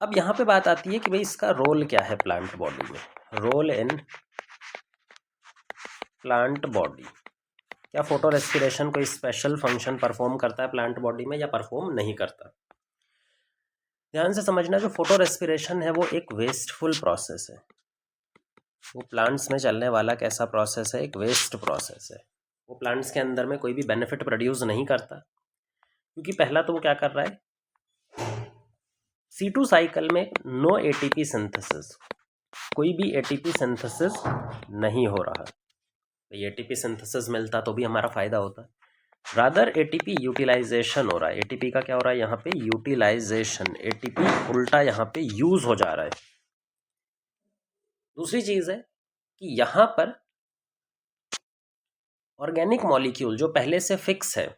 अब यहाँ पे बात आती है कि भाई इसका रोल क्या है प्लांट बॉडी में, रोल इन प्लांट बॉडी। क्या फोटो रेस्पिरेशन कोई स्पेशल फंक्शन परफॉर्म करता है प्लांट बॉडी में या परफॉर्म नहीं करता। ध्यान से समझना, जो फोटो रेस्पिरेशन है वो एक वेस्टफुल प्रोसेस है। वो प्लांट्स में चलने वाला कैसा प्रोसेस है, एक वेस्ट प्रोसेस है। वो प्लांट्स के अंदर में कोई भी बेनिफिट प्रोड्यूस नहीं करता, क्योंकि पहला तो वो क्या कर रहा है, C2 साइकिल में नो ATP सिंथेसिस, कोई भी ATP सिंथेसिस नहीं हो रहा। ATP सिंथेसिस मिलता तो भी हमारा फायदा होता, रादर ATP यूटिलाइजेशन हो रहा है। ATP का क्या हो रहा है यहाँ पे, यूटिलाइजेशन, ATP उल्टा यहाँ पे यूज हो जा रहा है। दूसरी चीज है कि यहाँ पर ऑर्गेनिक मॉलिक्यूल जो पहले से फिक्स है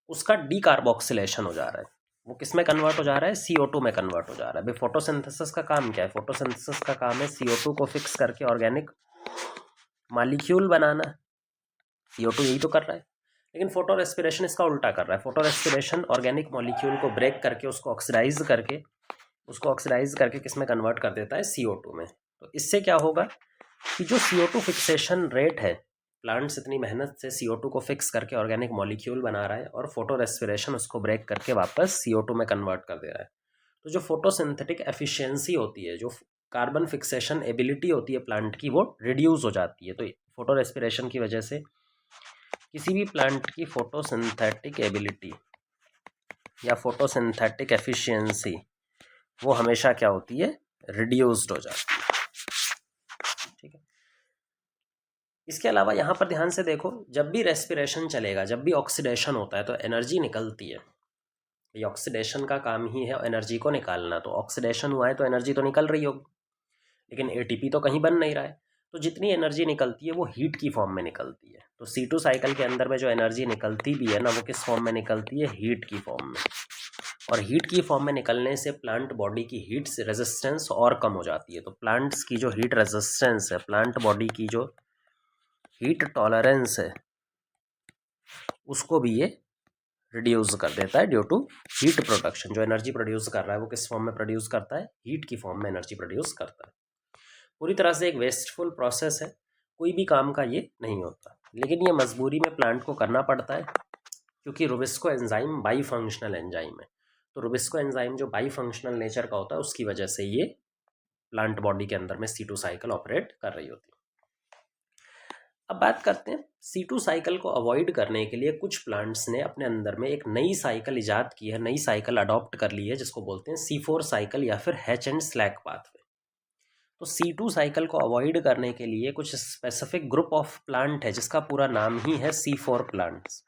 उसका डीकार्बोक्सिलेशन हो जा रहा है। वो किस में कन्वर्ट हो जा रहा है, CO2 में कन्वर्ट हो जा रहा है। भाई फोटोसिंथेसिस का काम क्या है, फोटोसिंथेसिस का काम है CO2 को फिक्स करके ऑर्गेनिक मॉलिक्यूल बनाना, CO2 यही तो कर रहा है। लेकिन फोटो रेस्पिरेशन इसका उल्टा कर रहा है। फोटो रेस्पिरेशन ऑर्गेनिक मॉलिक्यूल को ब्रेक करके उसको ऑक्सीडाइज करके किस में कन्वर्ट कर देता है, CO2 में। तो इससे क्या होगा कि जो CO2 फिक्सेशन रेट है, प्लांट्स इतनी मेहनत से CO2 को फिक्स करके ऑर्गेनिक मॉलिक्यूल बना रहा है और फोटो रेस्पिरेशन उसको ब्रेक करके वापस CO2 में कन्वर्ट कर दे रहा है। तो जो फोटोसिंथेटिक एफिशिएंसी होती है, जो कार्बन फिक्सेशन एबिलिटी होती है प्लांट की, वो रिड्यूस हो जाती है। तो फोटो रेस्पिरेशन की वजह से किसी भी प्लांट की फोटोसिंथेटिक एबिलिटी या फोटोसिंथेटिक एफिशिएंसी वो हमेशा क्या होती है, रिड्यूस्ड हो जाती है। ठीक है, इसके अलावा यहाँ पर ध्यान से देखो, जब भी रेस्पिरेशन चलेगा, जब भी ऑक्सीडेशन होता है तो एनर्जी निकलती है। ये ऑक्सीडेशन का काम ही है एनर्जी को निकालना, तो ऑक्सीडेशन हुआ है तो एनर्जी तो निकल रही होगी, लेकिन ATP तो कहीं बन नहीं रहा है। तो जितनी एनर्जी निकलती है वो हीट की फॉर्म में निकलती है। तो C2 साइकिल के अंदर में जो एनर्जी निकलती भी है ना, वो किस फॉर्म में निकलती है, हीट की फॉर्म में। और हीट की फॉर्म में निकलने से प्लांट बॉडी की हीट रेजिस्टेंस और कम हो जाती है। तो प्लांट्स की जो हीट रेजिस्टेंस है, प्लांट बॉडी की जो हीट टॉलरेंस है, उसको भी ये रिड्यूस कर देता है ड्यू टू हीट प्रोडक्शन। जो एनर्जी प्रोड्यूस कर रहा है वो किस फॉर्म में प्रोड्यूस करता है, हीट की फॉर्म में एनर्जी प्रोड्यूस करता है। पूरी तरह से एक वेस्टफुल प्रोसेस है, कोई भी काम का ये नहीं होता, लेकिन ये मजबूरी में प्लांट को करना पड़ता है, क्योंकि Rubisco enzyme by functional enzyme है। तो रुबिस्को एंजाइम जो बाई फंक्शनल नेचर का होता है, उसकी वजह से ये प्लांट बॉडी के अंदर में C2 साइकिल ऑपरेट कर रही होती है। अब बात करते हैं C2 साइकिल को अवॉइड करने के लिए कुछ प्लांट्स ने अपने अंदर में एक नई साइकिल इजाद की है, नई साइकिल अडॉप्ट कर ली है, जिसको बोलते हैं C4 साइकिल या फिर हैच एंड स्लैक पाथवे। तो C2 साइकिल को अवॉइड करने के लिए कुछ स्पेसिफिक ग्रुप ऑफ प्लांट है, जिसका पूरा नाम ही है C4 प्लांट्स।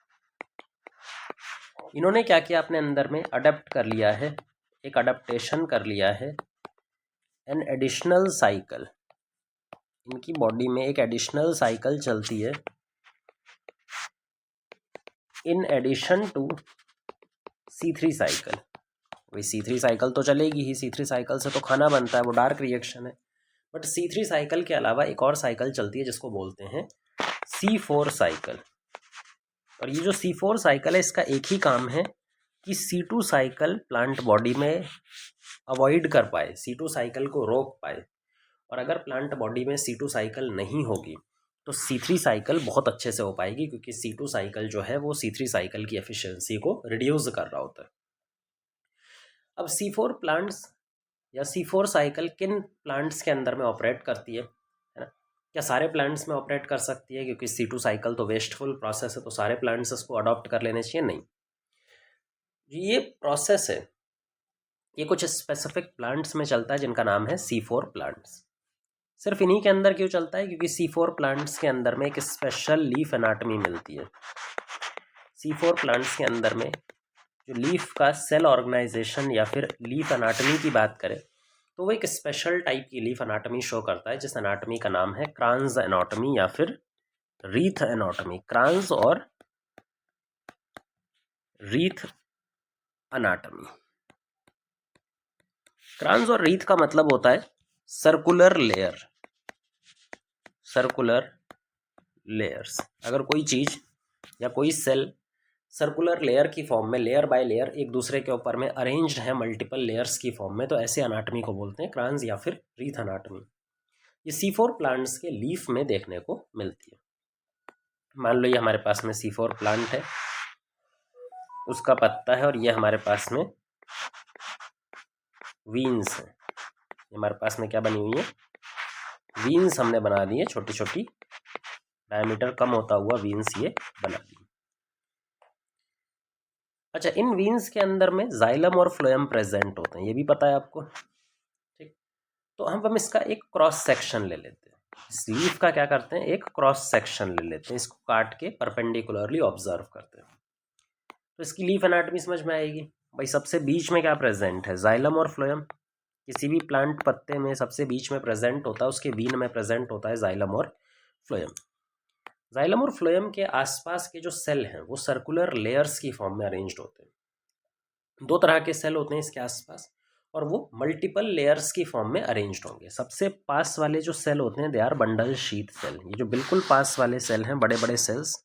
इन्होंने क्या किया, अपने अंदर में अडेप्ट कर लिया है, एक अडेप्टेशन कर लिया है, एन एडिशनल साइकिल। इनकी बॉडी में एक एडिशनल साइकिल चलती है in addition to C3 cycle. वही C3 साइकिल तो चलेगी ही, C3 साइकिल से तो खाना बनता है, वो डार्क रिएक्शन है। बट C3 साइकिल के अलावा एक और साइकिल चलती है जिसको बोलते हैं C4 साइकिल। और ये जो C4 साइकिल है, इसका एक ही काम है कि C2 साइकिल प्लांट बॉडी में अवॉइड कर पाए, C2 साइकिल को रोक पाए। और अगर प्लांट बॉडी में C2 साइकिल नहीं होगी तो C3 साइकिल बहुत अच्छे से हो पाएगी, क्योंकि C2 साइकिल जो है वो C3 साइकिल की एफिशिएंसी को रिड्यूस कर रहा होता है। अब C4 प्लांट्स या C4 साइकिल किन प्लांट्स के अंदर में ऑपरेट करती है ना? क्या सारे प्लांट्स में ऑपरेट कर सकती है? क्योंकि C2 साइकिल तो वेस्टफुल प्रोसेस है, तो सारे प्लांट्स इसको अडॉप्ट कर लेने चाहिए? नहीं, ये प्रोसेस है, ये कुछ स्पेसिफिक प्लांट्स में चलता है जिनका नाम है C4 प्लांट्स। सिर्फ इन्हीं के अंदर क्यों चलता है? क्योंकि C4 प्लांट्स के अंदर में एक स्पेशल लीफ एनाटमी मिलती है। C4 प्लांट्स के अंदर में जो लीफ का सेल ऑर्गेनाइजेशन या फिर लीफ एनाटमी की बात करें तो वो एक स्पेशल टाइप की लीफ एनाटमी शो करता है, जिस एनाटमी का नाम है क्रांज एनाटमी या फिर रीथ एनाटमी। क्रांज और रीथ एनाटमी। क्रांज और रीथ का मतलब होता है सर्कुलर लेयर, सर्कुलर लेयर्स। अगर कोई चीज या कोई सेल सर्कुलर लेयर की फॉर्म में, लेयर बाय लेयर एक दूसरे के ऊपर में अरेंज्ड है मल्टीपल लेयर्स की फॉर्म में, तो ऐसे एनाटमी को बोलते हैं क्रांज या फिर रीथ एनाटमी। ये C4 प्लांट्स के लीफ में देखने को मिलती है। मान लो ये हमारे पास में C4 प्लांट है, उसका पत्ता है, और ये हमारे पास में वीन्स है। हमारे पास में क्या बनी हुई है? वीन्स हमने बना दी है, छोटी छोटी डायमीटर कम होता हुआ वीन्स ये बना दी। अच्छा, इन वीन्स के अंदर में जाइलम और फ्लोएम प्रेजेंट होते हैं, ये भी पता है आपको, ठीक। तो हम इसका एक क्रॉस सेक्शन ले लेते हैं। इस लीफ का क्या करते हैं? एक क्रॉस सेक्शन ले लेते हैं, इसको काट के परपेंडिकुलरली ऑब्जर्व करते हैं, तो इसकी लीफ एनाटमी समझ में आएगी। भाई सबसे बीच में क्या प्रेजेंट है? जाइलम और फ्लोएम। किसी भी प्लांट पत्ते में सबसे बीच में प्रेजेंट होता है, उसके बीन में प्रेजेंट होता है जाइलम और फ्लोएम। जाइलम और फ्लोएम के आसपास के जो सेल हैं वो सर्कुलर लेयर्स की फॉर्म में अरेंज्ड होते हैं। दो तरह के सेल होते हैं इसके आसपास, और वो मल्टीपल लेयर्स की फॉर्म में अरेंज्ड होंगे। सबसे पास वाले जो सेल होते हैं they are bundle sheath cell. ये जो बिल्कुल पास वाले सेल हैं, बड़े बड़े सेल्स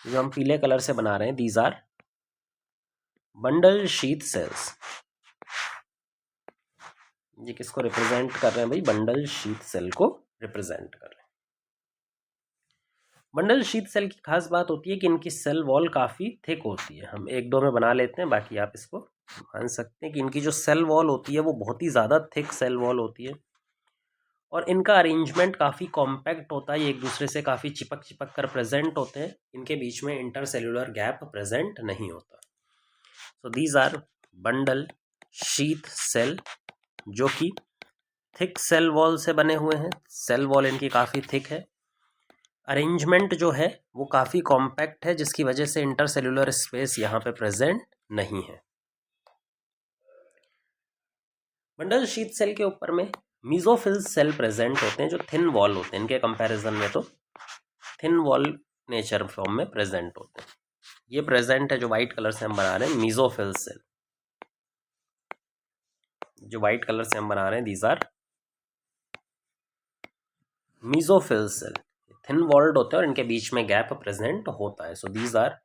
जो हम पीले कलर से बना रहे हैं, these are bundle sheath cells. ये किसको रिप्रेजेंट कर रहे हैं भाई? बंडल शीथ सेल को रिप्रेजेंट कर रहे हैं। बंडल शीथ सेल की खास बात होती है कि इनकी सेल वॉल काफ़ी थिक होती है। हम एक दो में बना लेते हैं, बाकी आप इसको मान सकते हैं कि इनकी जो सेल वॉल होती है वो बहुत ही ज़्यादा थिक सेल वॉल होती है, और इनका अरेंजमेंट काफ़ी कॉम्पैक्ट होता है। ये एक दूसरे से काफ़ी चिपक चिपक कर प्रेजेंट होते हैं, इनके बीच में इंटरसेल्युलर गैप प्रेजेंट नहीं होता। So these are bundle sheath cell, जो कि थिक सेल वॉल से बने हुए हैं। सेल वॉल इनकी काफ़ी थिक है, अरेंजमेंट जो है वो काफ़ी कॉम्पैक्ट है, जिसकी वजह से इंटरसेल्युलर स्पेस यहाँ पे प्रेजेंट नहीं है। बंडल शीथ सेल के ऊपर में मीजोफिल सेल प्रेजेंट होते हैं, जो थिन वॉल होते हैं। इनके कंपैरिजन में तो थिन वॉल नेचर फॉर्म में प्रेजेंट होते हैं। ये प्रेजेंट है जो वाइट कलर से हम बना रहे हैं, मीजोफिल सेल। जो वाइट कलर से हम बना रहे हैं, these are mesophyll cell. Thin walled होते हैं और इनके बीच में गैप प्रेजेंट होता है। So these are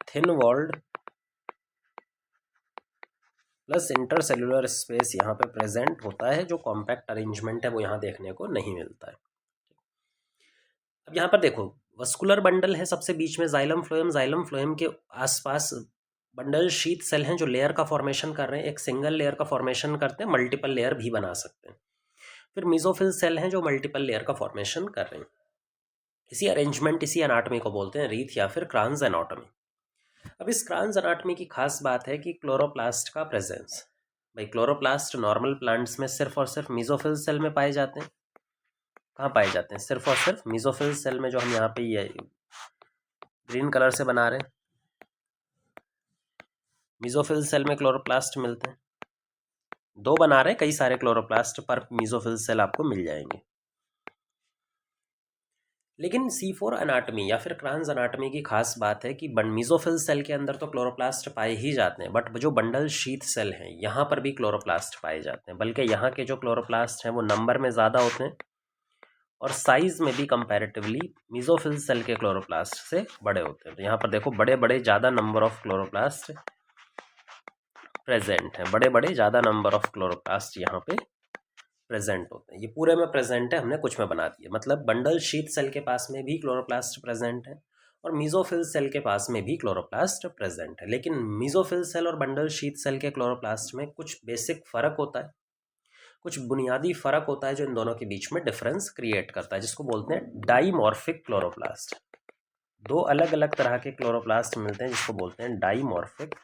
thin walled plus intercellular space यहाँ पे प्रेजेंट होता है। जो कॉम्पैक्ट अरेंजमेंट है वो यहाँ देखने को नहीं मिलता है। अब यहाँ पर देखो, वस्कुलर बंडल है सबसे बीच में, जाइलम फ्लोएम। जाइलम फ्लोएम के आसपास बंडल शीथ सेल हैं जो लेयर का फॉर्मेशन कर रहे हैं। एक सिंगल लेयर का फॉर्मेशन करते हैं, मल्टीपल लेयर भी बना सकते हैं। फिर मीजोफिल सेल हैं जो मल्टीपल लेयर का फॉर्मेशन कर रहे हैं। इसी अरेंजमेंट, इसी एनाटमी को बोलते हैं रीथ या फिर क्रांज एनाटमी। अब इस क्रांज एनाटमी की खास बात है कि क्लोरोप्लास्ट का प्रेजेंस। भाई क्लोरोप्लास्ट नॉर्मल प्लांट्स में सिर्फ और सिर्फ मीजोफिल सेल में पाए जाते हैं। कहाँ पाए जाते हैं? सिर्फ और सिर्फ मीजोफिल सेल में, जो हम यहाँ पे ये ग्रीन कलर से बना रहे हैं, मीजोफिल सेल में क्लोरोप्लास्ट मिलते हैं। दो बना रहे हैं, कई सारे क्लोरोप्लास्ट पर मीजोफिल सेल आपको मिल जाएंगे। लेकिन C4 एनाटमी या फिर क्रांज एनाटमी की खास बात है कि मीजोफिल सेल के अंदर तो क्लोरोप्लास्ट पाए ही जाते हैं, बट जो बंडल शीथ सेल हैं यहाँ पर भी क्लोरोप्लास्ट पाए जाते हैं। बल्कि यहाँ के जो क्लोरोप्लास्ट हैं वो नंबर में ज़्यादा होते हैं, और साइज में भी कंपैरेटिवली मीजोफिल सेल के क्लोरोप्लास्ट से बड़े होते हैं। तो यहाँ पर देखो, बड़े बड़े ज़्यादा नंबर ऑफ क्लोरोप्लास्ट प्रेजेंट हैं, बड़े बड़े ज़्यादा नंबर ऑफ क्लोरोप्लास्ट यहाँ पे प्रेजेंट होते हैं। ये पूरे में प्रेजेंट है, हमने कुछ में बना दिया। मतलब बंडल शीथ सेल के पास में भी क्लोरोप्लास्ट प्रेजेंट है और मीजोफिल सेल के पास में भी क्लोरोप्लास्ट प्रेजेंट है। लेकिन मीजोफिल सेल और बंडल शीथ सेल के क्लोरोप्लास्ट में कुछ बेसिक फ़र्क होता है, कुछ बुनियादी फ़र्क होता है जो इन दोनों के बीच में डिफरेंस क्रिएट करता है, जिसको बोलते हैं डाईमॉर्फिक क्लोरोप्लास्ट। दो अलग अलग तरह के क्लोरोप्लास्ट मिलते हैं जिसको बोलते हैं dimorphic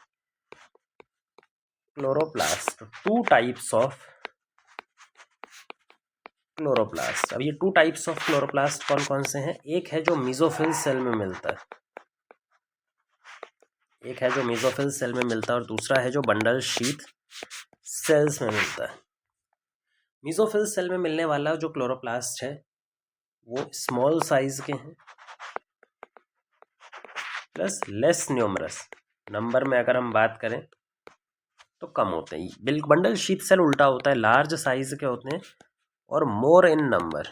chloroplast. Two types of chloroplast. अब ये टू टाइप्स ऑफ क्लोरोप्लास्ट कौन कौन से हैं? एक है जो मीजोफिल सेल में मिलता है, एक है जो मीजोफिल सेल में मिलता है और दूसरा है जो बंडल शीथ सेल्स में मिलता है। मीजोफिल सेल में मिलने वाला जो क्लोरोप्लास्ट है वो स्मॉल साइज के हैं प्लस लेस न्यूमरस। नंबर में अगर हम बात करें तो कम होते हैं। बंडल शीथ सेल उल्टा होता है, लार्ज साइज के होते हैं और मोर इन नंबर।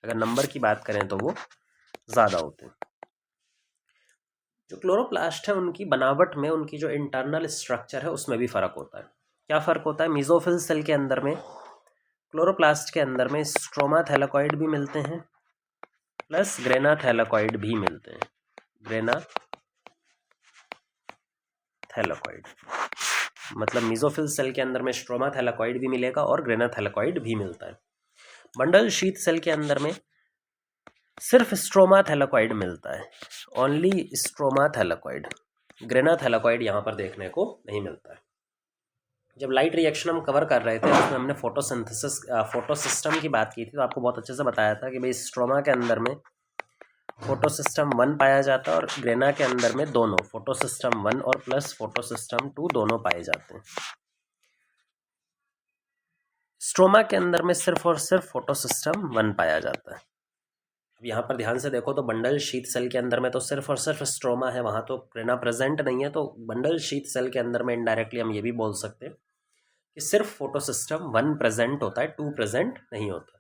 अगर नंबर की बात करें तो वो ज़्यादा होते हैं। जो क्लोरोप्लास्ट है उनकी बनावट में, उनकी जो इंटरनल स्ट्रक्चर है उसमें भी फ़र्क होता है। क्या फ़र्क होता है? मीजोफिल सेल के अंदर में, क्लोरोप्लास्ट के अंदर में स्ट्रोमा थैलेकॉइड भी मिलते हैं प्लस ग्रेना थैलेकॉइड भी मिलते हैं। ग्रेना थैलेकॉइड मतलब मीजोफिल सेल के अंदर में स्ट्रोमा थैलेकॉइड भी मिलेगा और ग्रेना थैलेकॉइड भी मिलता है। बंडल शीथ सेल के अंदर में सिर्फ स्ट्रोमा थैलेकॉइड मिलता है, only stroma thylakoid. Grana thylakoid यहाँ पर देखने को नहीं मिलता है। जब लाइट रिएक्शन हम कवर कर रहे थे उसमें हमने फोटोसिंथेसिस फोटोसिस्टम की बात की थी, तो आपको बहुत अच्छे से बताया था कि भाई स्ट्रोमा के अंदर में फोटोसिस्टम 1 पाया जाता है और ग्रेना के अंदर में दोनों फोटोसिस्टम 1 और प्लस फोटोसिस्टम 2 दोनों पाए जाते हैं। स्ट्रोमा के अंदर में सिर्फ और सिर्फ फोटोसिस्टम 1 पाया जाता है। अब यहाँ पर ध्यान से देखो तो बंडल शीथ सेल के अंदर में तो सिर्फ और सिर्फ स्ट्रोमा है, वहाँ तो ग्रेना प्रेजेंट नहीं है। तो बंडल शीथ सेल के अंदर में इनडायरेक्टली हम ये भी बोल सकते हैं कि सिर्फ फोटोसिस्टम 1 प्रेजेंट होता है, 2 प्रेजेंट नहीं होता।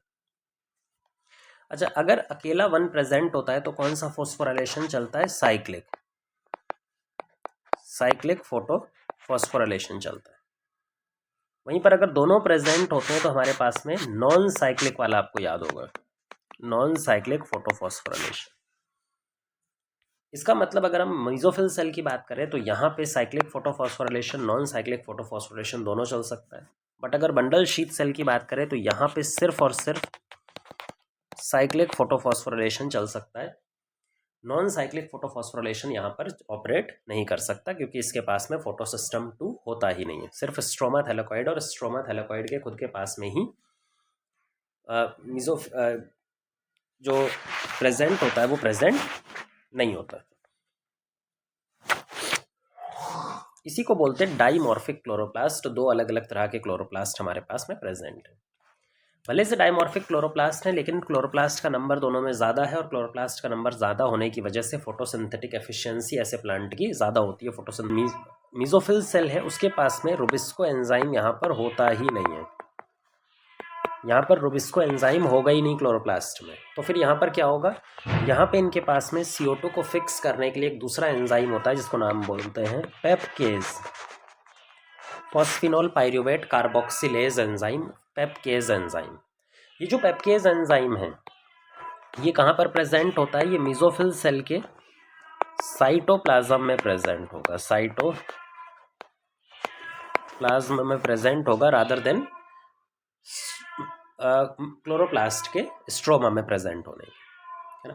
अच्छा, अगर अकेला 1 प्रेजेंट होता है तो कौन सा फॉस्फोराइलेशन चलता है? साइक्लिक फोटो फॉस्फोराइलेशन चलता है। वहीं पर अगर दोनों प्रेजेंट होते हैं तो हमारे पास में नॉन साइक्लिक वाला आपको याद होगा, नॉन साइक्लिक फोटो फॉस्फोराइलेशन। इसका मतलब अगर हम मीजोफिल सेल की बात करें तो यहाँ पे cyclic photo phosphorylation, non cyclic photo phosphorylation दोनों चल सकता है। बट अगर बंडल शीथ सेल की बात करें तो यहाँ पे सिर्फ और सिर्फ साइक्लिक फोटोफॉस्फोराइलेशन चल सकता है। नॉन साइक्लिक फोटोफॉस्फोराइलेशन यहाँ पर ऑपरेट नहीं कर सकता क्योंकि इसके पास में फोटोसिस्टम 2 होता ही नहीं है। सिर्फ स्ट्रोमा थैलेकॉइड और स्ट्रोमा थैलेकॉइड के खुद के पास में ही जो प्रेजेंट होता है वो प्रेजेंट नहीं होता। इसी को बोलते हैं डाईमॉर्फिक क्लोरोप्लास्ट। दो अलग अलग तरह के क्लोरोप्लास्ट हमारे पास में प्रेजेंट है। भले से डाईमॉर्फिक क्लोरोप्लास्ट है लेकिन क्लोरोप्लास्ट का नंबर दोनों में ज़्यादा है और क्लोरोप्लास्ट का नंबर ज़्यादा होने की वजह से फोटोसिंथेटिक एफिशिएंसी ऐसे प्लांट की ज़्यादा होती है। मीजोफिल सेल है उसके पास में रुबिस्को एंजाइम यहाँ पर होता ही नहीं है। यहाँ पर रुबिस्को एंजाइम होगा ही नहीं क्लोरोप्लास्ट में। तो फिर यहाँ पर क्या होगा? यहाँ पे इनके पास में CO2 को फिक्स करने के लिए एक दूसरा एंजाइम होता है जिसको नाम बोलते हैं पेपकेज, फॉस्फिनोल पाइरूवेट कार्बोक्सिलेज एंजाइम, पेपकेज एंजाइम। ये जो पेपकेज एंजाइम है ये कहाँ पर प्रेजेंट होता है? ये मीजोफिल सेल के साइटोप्लाज्म में प्रेजेंट होगा, साइटोप्लाज्म में प्रेजेंट होगा रादर देन क्लोरोप्लास्ट के स्ट्रोमा में प्रेजेंट होने की, है ना।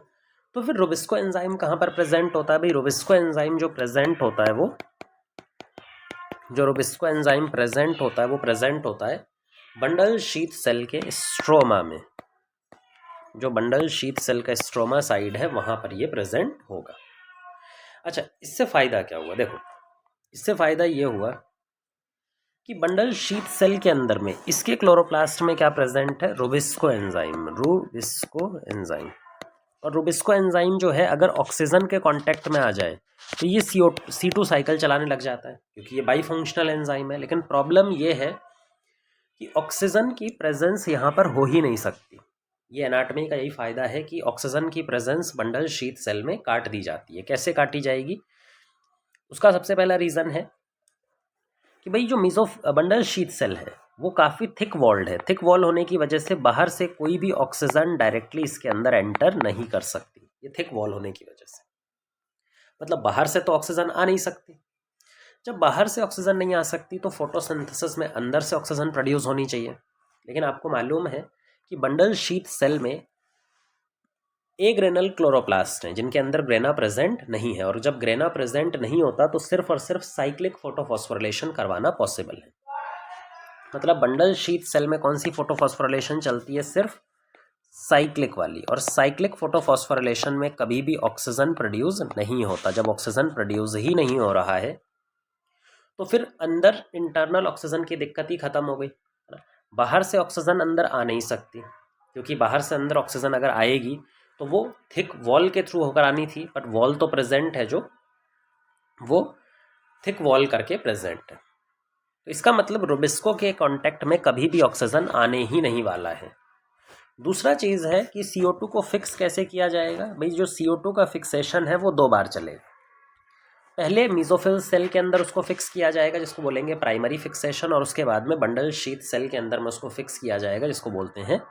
तो फिर रुबिस्को एंजाइम कहाँ पर प्रेजेंट होता है? भाई रुबिस्को एंजाइम जो प्रेजेंट होता है वो प्रेजेंट होता है बंडल शीथ सेल के स्ट्रोमा में। जो बंडल शीथ सेल का स्ट्रोमा साइड है वहाँ पर ये प्रेजेंट होगा। अच्छा, इससे फ़ायदा क्या हुआ? देखो, इससे फ़ायदा ये हुआ कि बंडल शीथ सेल के अंदर में इसके क्लोरोप्लास्ट में क्या प्रेजेंट है? Rubisco enzyme. और रुबिस्को एंजाइम जो है अगर ऑक्सीजन के कांटेक्ट में आ जाए तो ये C2 साइकिल चलाने लग जाता है क्योंकि ये बाईफंक्शनल एंजाइम है। लेकिन प्रॉब्लम ये है कि ऑक्सीजन की प्रेजेंस यहाँ पर हो ही नहीं सकती। ये एनाटॉमी का यही फ़ायदा है कि ऑक्सीजन की प्रेजेंस बंडल शीथ सेल में काट दी जाती है। कैसे काटी जाएगी? उसका सबसे पहला रीज़न है कि भाई जो बंडल शीथ सेल है वो काफ़ी थिक वॉल्ड है। थिक वॉल होने की वजह से बाहर से कोई भी ऑक्सीजन डायरेक्टली इसके अंदर एंटर नहीं कर सकती, ये थिक वॉल होने की वजह से। मतलब बाहर से तो ऑक्सीजन आ नहीं सकती। जब बाहर से ऑक्सीजन नहीं आ सकती तो फोटोसिंथेसिस में अंदर से ऑक्सीजन प्रोड्यूस होनी चाहिए। लेकिन आपको मालूम है कि बंडल शीथ सेल में ए ग्रेनल क्लोरोप्लास्ट हैं जिनके अंदर ग्रेना प्रेजेंट नहीं है, और जब ग्रेना प्रेजेंट नहीं होता तो सिर्फ और सिर्फ साइक्लिक फोटोफॉस्फोरिलेशन करवाना पॉसिबल है। मतलब बंडल शीथ सेल में कौन सी फोटोफॉस्फोरिलेशन चलती है? सिर्फ साइक्लिक वाली। और साइक्लिक फोटोफॉस्फोरिलेशन में कभी भी ऑक्सीजन प्रोड्यूस नहीं होता। जब ऑक्सीजन प्रोड्यूस ही नहीं हो रहा है तो फिर अंदर इंटरनल ऑक्सीजन की दिक्कत ही खत्म हो गई। बाहर से ऑक्सीजन अंदर आ नहीं सकती, क्योंकि बाहर से अंदर ऑक्सीजन अगर आएगी तो वो थिक वॉल के थ्रू होकर आनी थी, बट वॉल तो प्रेजेंट है, जो वो थिक वॉल करके प्रेजेंट है। तो इसका मतलब रुबिस्को के कांटेक्ट में कभी भी ऑक्सीजन आने ही नहीं वाला है। दूसरा चीज़ है कि CO2 को फिक्स कैसे किया जाएगा? भाई जो CO2 का फिक्सेशन है वो 2 बार चलेगा। पहले मीजोफिल सेल के अंदर उसको फिक्स किया जाएगा जिसको बोलेंगे प्राइमरी फिक्सेशन, और उसके बाद में बंडल शीथ सेल के अंदर में उसको फिक्स किया जाएगा जिसको बोलते हैं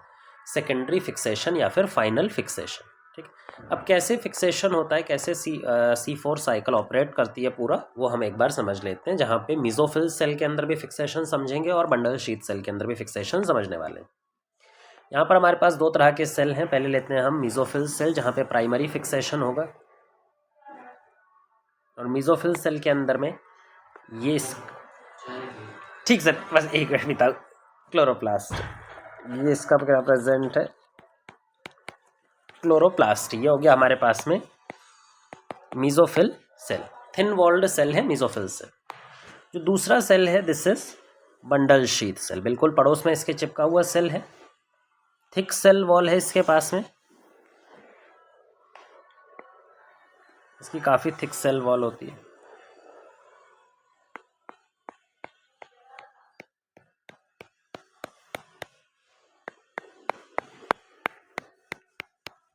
सेकेंडरी फिक्सेशन या फिर फाइनल फिक्सेशन। ठीक, अब कैसे फिक्सेशन होता है, कैसे C4 साइकिल ऑपरेट करती है पूरा, वो हम एक बार समझ लेते हैं, जहाँ पे मीजोफिल सेल के अंदर भी फिक्सेशन समझेंगे और बंडल शीथ सेल के अंदर भी फिक्सेशन समझने वाले हैं। यहाँ पर हमारे पास 2 तरह के सेल हैं। पहले लेते हैं हम मीजोफिल सेल जहाँ पे प्राइमरी फिक्सेशन होगा, और मीजोफिल सेल के अंदर में ये ठीक सर, बस एक मिनट बिताओ। क्लोरोप्लास्ट, ये इसका क्या प्रेजेंट है? क्लोरोप्लास्ट। ये हो गया हमारे पास में mesophyll cell, thin walled cell है मीजोफिल सेल। जो दूसरा सेल है this is bundle sheath cell, बिल्कुल पड़ोस में इसके चिपका हुआ सेल है। थिक सेल वॉल है इसके पास में, इसकी काफ़ी थिक सेल वॉल होती है।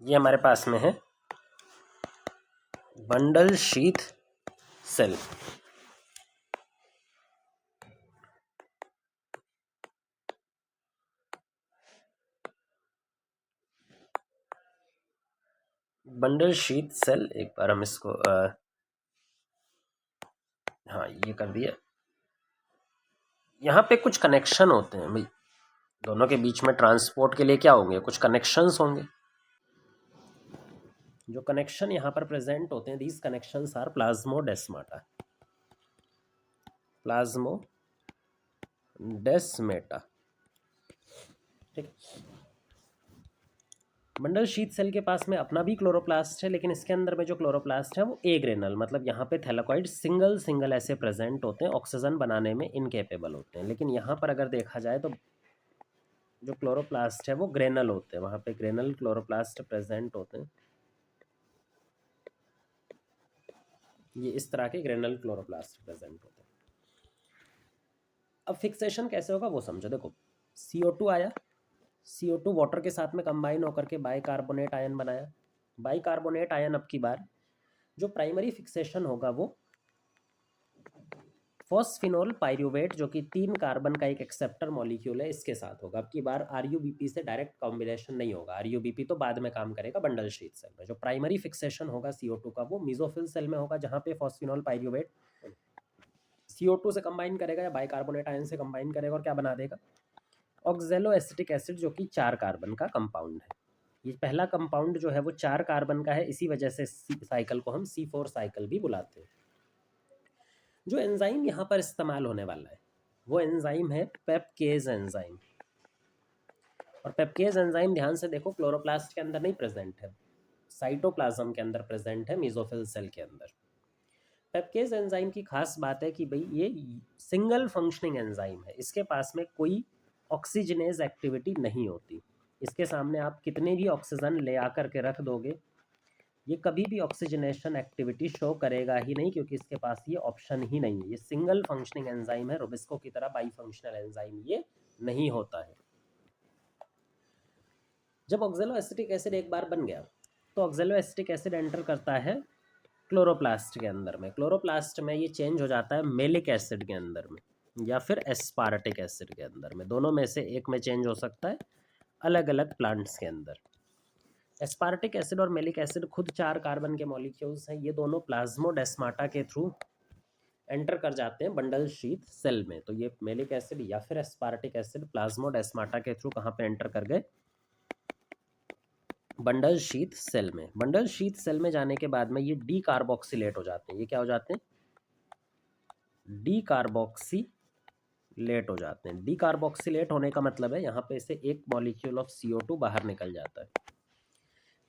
ये हमारे पास में है bundle sheath cell. Bundle sheath cell, एक बार हम इसको हाँ ये कर दिया। यहाँ पे कुछ कनेक्शन होते हैं भाई, दोनों के बीच में ट्रांसपोर्ट के लिए क्या होंगे? कुछ कनेक्शंस होंगे। जो कनेक्शन यहाँ पर प्रेजेंट होते हैं, these connections are plasmodesmata, plasmodesmata. ठीक, बंडल शीथ सेल के पास में अपना भी क्लोरोप्लास्ट है, लेकिन इसके अंदर में जो क्लोरोप्लास्ट है वो ए ग्रेनल, मतलब यहाँ पे थैलाकॉइड सिंगल सिंगल ऐसे प्रेजेंट होते हैं, ऑक्सीजन बनाने में इनकेपेबल होते हैं। लेकिन यहाँ पर अगर देखा जाए तो जो क्लोरोप्लास्ट है वो ग्रेनल होते हैं, वहाँ पे ग्रेनल क्लोरोप्लास्ट प्रेजेंट होते हैं। ये इस तरह के ग्रेनल क्लोरोप्लास्ट प्रेजेंट होते हैं। अब फिक्सेशन कैसे होगा वो समझो। देखो CO2 आया, CO2 वाटर के साथ में कंबाइन होकर के बाइकार्बोनेट आयन बनाया। बाइकार्बोनेट आयन अब की बार जो प्राइमरी फिक्सेशन होगा वो फॉस्फिनोल पाइरूवेट, जो कि 3 कार्बन का एक एक्सेप्टर मॉलिक्यूल है, इसके साथ होगा। अब की बार RUBP से डायरेक्ट कॉम्बिनेशन नहीं होगा, RUBP तो बाद में काम करेगा बंडल शीथ सेल में। जो प्राइमरी फिक्सेशन होगा CO2 का वो मीजोफिल सेल में होगा, जहाँ पे फॉस्फिनोल पाइरूवेट CO2 से कंबाइन करेगा या बाइकार्बोनेट आयन से कंबाइन करेगा और क्या बना देगा? ऑक्जेलो एसिटिक एसिड, जो कि 4 कार्बन का कंपाउंड है। ये पहला कंपाउंड जो है वो 4 कार्बन का है, इसी वजह से साइकिल को हम C4 साइकिल भी बुलाते हैं। जो एंजाइम यहाँ पर इस्तेमाल होने वाला है वो एंजाइम है पेप्केज एंजाइम। और पेप्केज एंजाइम ध्यान से देखो, क्लोरोप्लास्ट के अंदर नहीं प्रेजेंट है, साइटोप्लाज्म के अंदर प्रेजेंट है, मीजोफिल सेल के अंदर। पेप्केज एंजाइम की खास बात है कि भाई ये सिंगल फंक्शनिंग एंजाइम है, इसके पास में कोई ऑक्सीजनेज एक्टिविटी नहीं होती। इसके सामने आप कितने भी ऑक्सीजन ले आकर के रख दोगे, ये कभी भी ऑक्सीजनेशन एक्टिविटी शो करेगा ही नहीं, क्योंकि इसके पास ये ऑप्शन ही नहीं है। ये सिंगल फंक्शनिंग एंजाइम है, रुबिस्को की तरह बाई फंक्शनल एंजाइम ये नहीं होता है। जब ऑक्जेलो एसिटिक एसिड एक बार बन गया तो ऑक्जेलो एसिटिक एसिड एंटर करता है क्लोरोप्लास्ट के अंदर में। क्लोरोप्लास्ट में ये चेंज हो जाता है मेलिक एसिड के अंदर में। या फिर एस्पार्टिक एसिड के अंदर में, दोनों में से एक में चेंज हो सकता है अलग अलग प्लांट्स के अंदर। एस्पार्टिक एसिड और मेलिक एसिड खुद 4 कार्बन के मॉलिक्यूल्स हैं। ये दोनों प्लाज्मोडेस्माटा के थ्रू एंटर कर जाते हैं बंडल शीथ सेल में। तो ये मेलिक एसिड या फिर एस्पार्टिक एसिड प्लाज्मोडेस्माटा के थ्रू कहाँ पे एंटर कर गए? बंडल शीथ सेल में। बंडल शीथ सेल में जाने के बाद में ये डी कार्बोक्सिलेट हो जाते हैं। ये क्या हो जाते हैं? डी कार्बोक्सिलेट हो जाते हैं। डी कार्बोक्सिलेट होने का मतलब है यहाँ पे से एक मॉलिक्यूल ऑफ CO2 बाहर निकल जाता है।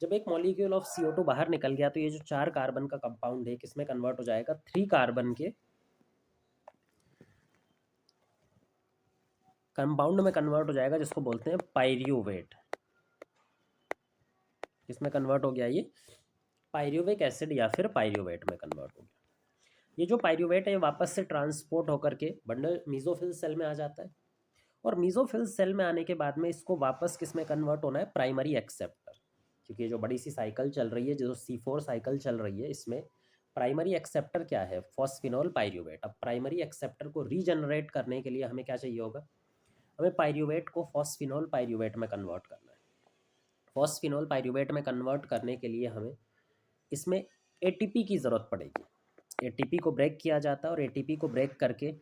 जब एक मॉलिक्यूल ऑफ CO2 बाहर निकल गया तो ये जो 4 कार्बन का कंपाउंड है किसमें कन्वर्ट हो जाएगा? 3 कार्बन के कंपाउंड में कन्वर्ट हो जाएगा, जिसको बोलते हैं पायरियोवेट। किसमें कन्वर्ट हो गया? ये पायरियोविक एसिड या फिर पायरियोवेट में कन्वर्ट हो गया। ये जो पायरियोवेट है वापस से ट्रांसपोर्ट होकर के बंडल मीजोफिल सेल में आ जाता है, और मीजोफिल सेल में आने के बाद में इसको वापस किस में कन्वर्ट होना है? Primary acceptor. क्योंकि जो बड़ी सी साइकिल चल रही है, जो C4 साइकिल चल रही है, इसमें प्राइमरी एक्सेप्टर क्या है? फॉस्फिनोल पायरियोवेट। अब प्राइमरी एक्सेप्टर को रीजनरेट करने के लिए हमें क्या चाहिए होगा? हमें पायरियोवेट को फॉस्फिनोल पायरियोवेट में कन्वर्ट करना है। फॉस्फिनोल पायरियोवेट में कन्वर्ट करने के लिए हमें इसमें ATP की ज़रूरत पड़ेगी। ATP को ब्रेक किया जाता है और ATP को ब्रेक करके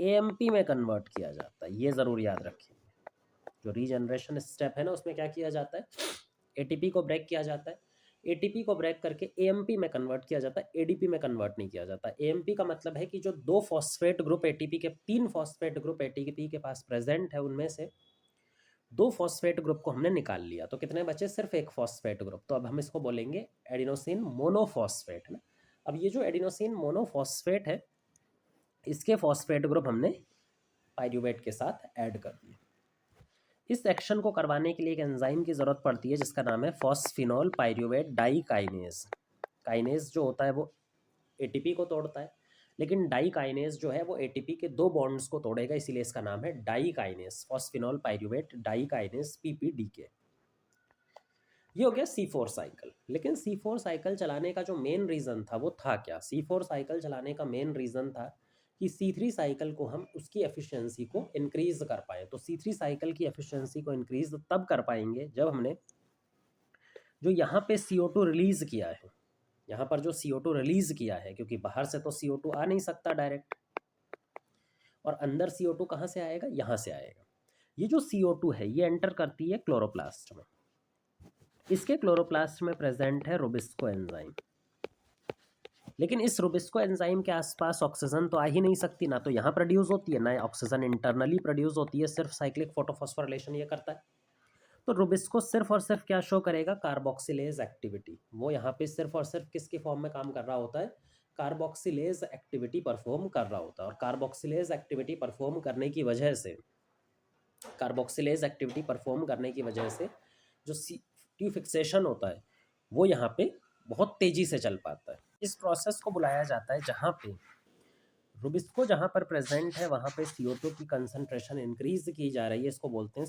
AMP में कन्वर्ट किया जाता है। ये ज़रूर याद रखें। जो रीजनरेशन स्टेप है ना, उसमें क्या किया जाता है? ATP को ब्रेक किया जाता है। ATP को ब्रेक करके AMP में कन्वर्ट किया जाता है, ADP में कन्वर्ट नहीं किया जाता। AMP का मतलब है कि जो 2 फॉस्फेट ग्रुप ATP के 3 फॉस्फेट ग्रुप ATP के पास प्रेजेंट है, उनमें से 2 फॉस्फेट ग्रुप को हमने निकाल लिया, तो कितने बचे? सिर्फ एक फॉस्फेट ग्रुप। तो अब हम इसको बोलेंगे एडिनोसिन मोनोफॉस्फेट है ना। अब ये जो एडिनोसिन मोनोफॉस्फेट है, इसके फॉस्फेट ग्रुप हमने पायरुवेट के साथ ऐड कर दिए। इस एक्शन को करवाने के लिए एक एंजाइम की ज़रूरत पड़ती है जिसका नाम है फॉस्फिनोल पायरुवेट डाइकाइनेज। काइनेज जो होता है वो ATP को तोड़ता है, लेकिन डाइकाइनेज जो है वो ATP के 2 बॉन्ड्स को तोड़ेगा, इसीलिए इसका नाम है डाइकाइनेज, फॉस्फिनोल पायरुवेट डाइकाइनेज PPDK। ये हो गया C4 साइकिल। लेकिन C4 साइकिल चलाने का जो मेन रीज़न था वो था क्या? C4 साइकिल चलाने का मेन रीज़न था कि C3 साइकिल को हम उसकी एफिशिएंसी को इंक्रीज़ कर पाएँ। तो C3 साइकिल की एफिशिएंसी को इंक्रीज़ तब कर पाएंगे जब हमने जो यहाँ पे CO2 रिलीज़ किया है, यहाँ पर जो CO2 रिलीज़ किया है, क्योंकि बाहर से तो CO2 आ नहीं सकता डायरेक्ट, और अंदर CO2 कहाँ से आएगा? यहाँ से आएगा। ये जो CO2 है ये एंटर करती है क्लोरोप्लास्ट में। इसके क्लोरोप्लास्ट में प्रेजेंट है रोबिस्को एंजाइम। लेकिन इस रोबिस्को एंजाइम के आसपास ऑक्सीजन तो आ ही नहीं सकती, ना तो यहाँ प्रोड्यूस होती है ना ऑक्सीजन इंटरनली प्रोड्यूस होती है, सिर्फ साइक्लिक फोटोफॉस्फोरिलेशन ये करता है। तो रोबिस्को सिर्फ और सिर्फ क्या शो करेगा? Carboxylase activity. वो यहाँ पे सिर्फ और सिर्फ किसके फॉर्म में काम कर रहा होता है? कार्बोक्सिलेज एक्टिविटी परफॉर्म कर रहा होता है। और कार्बोक्सिलेज एक्टिविटी परफॉर्म करने की वजह से जो टी फिक्सेशन होता है वो यहाँ पे बहुत तेजी से चल पाता है। इस प्रोसेस को बुलाया जाता है जहाँ पे रोबिस्को जहाँ पर प्रेजेंट है वहाँ पे CO2 की कंसंट्रेशन इंक्रीज की जा रही है। इसको बोलते हैं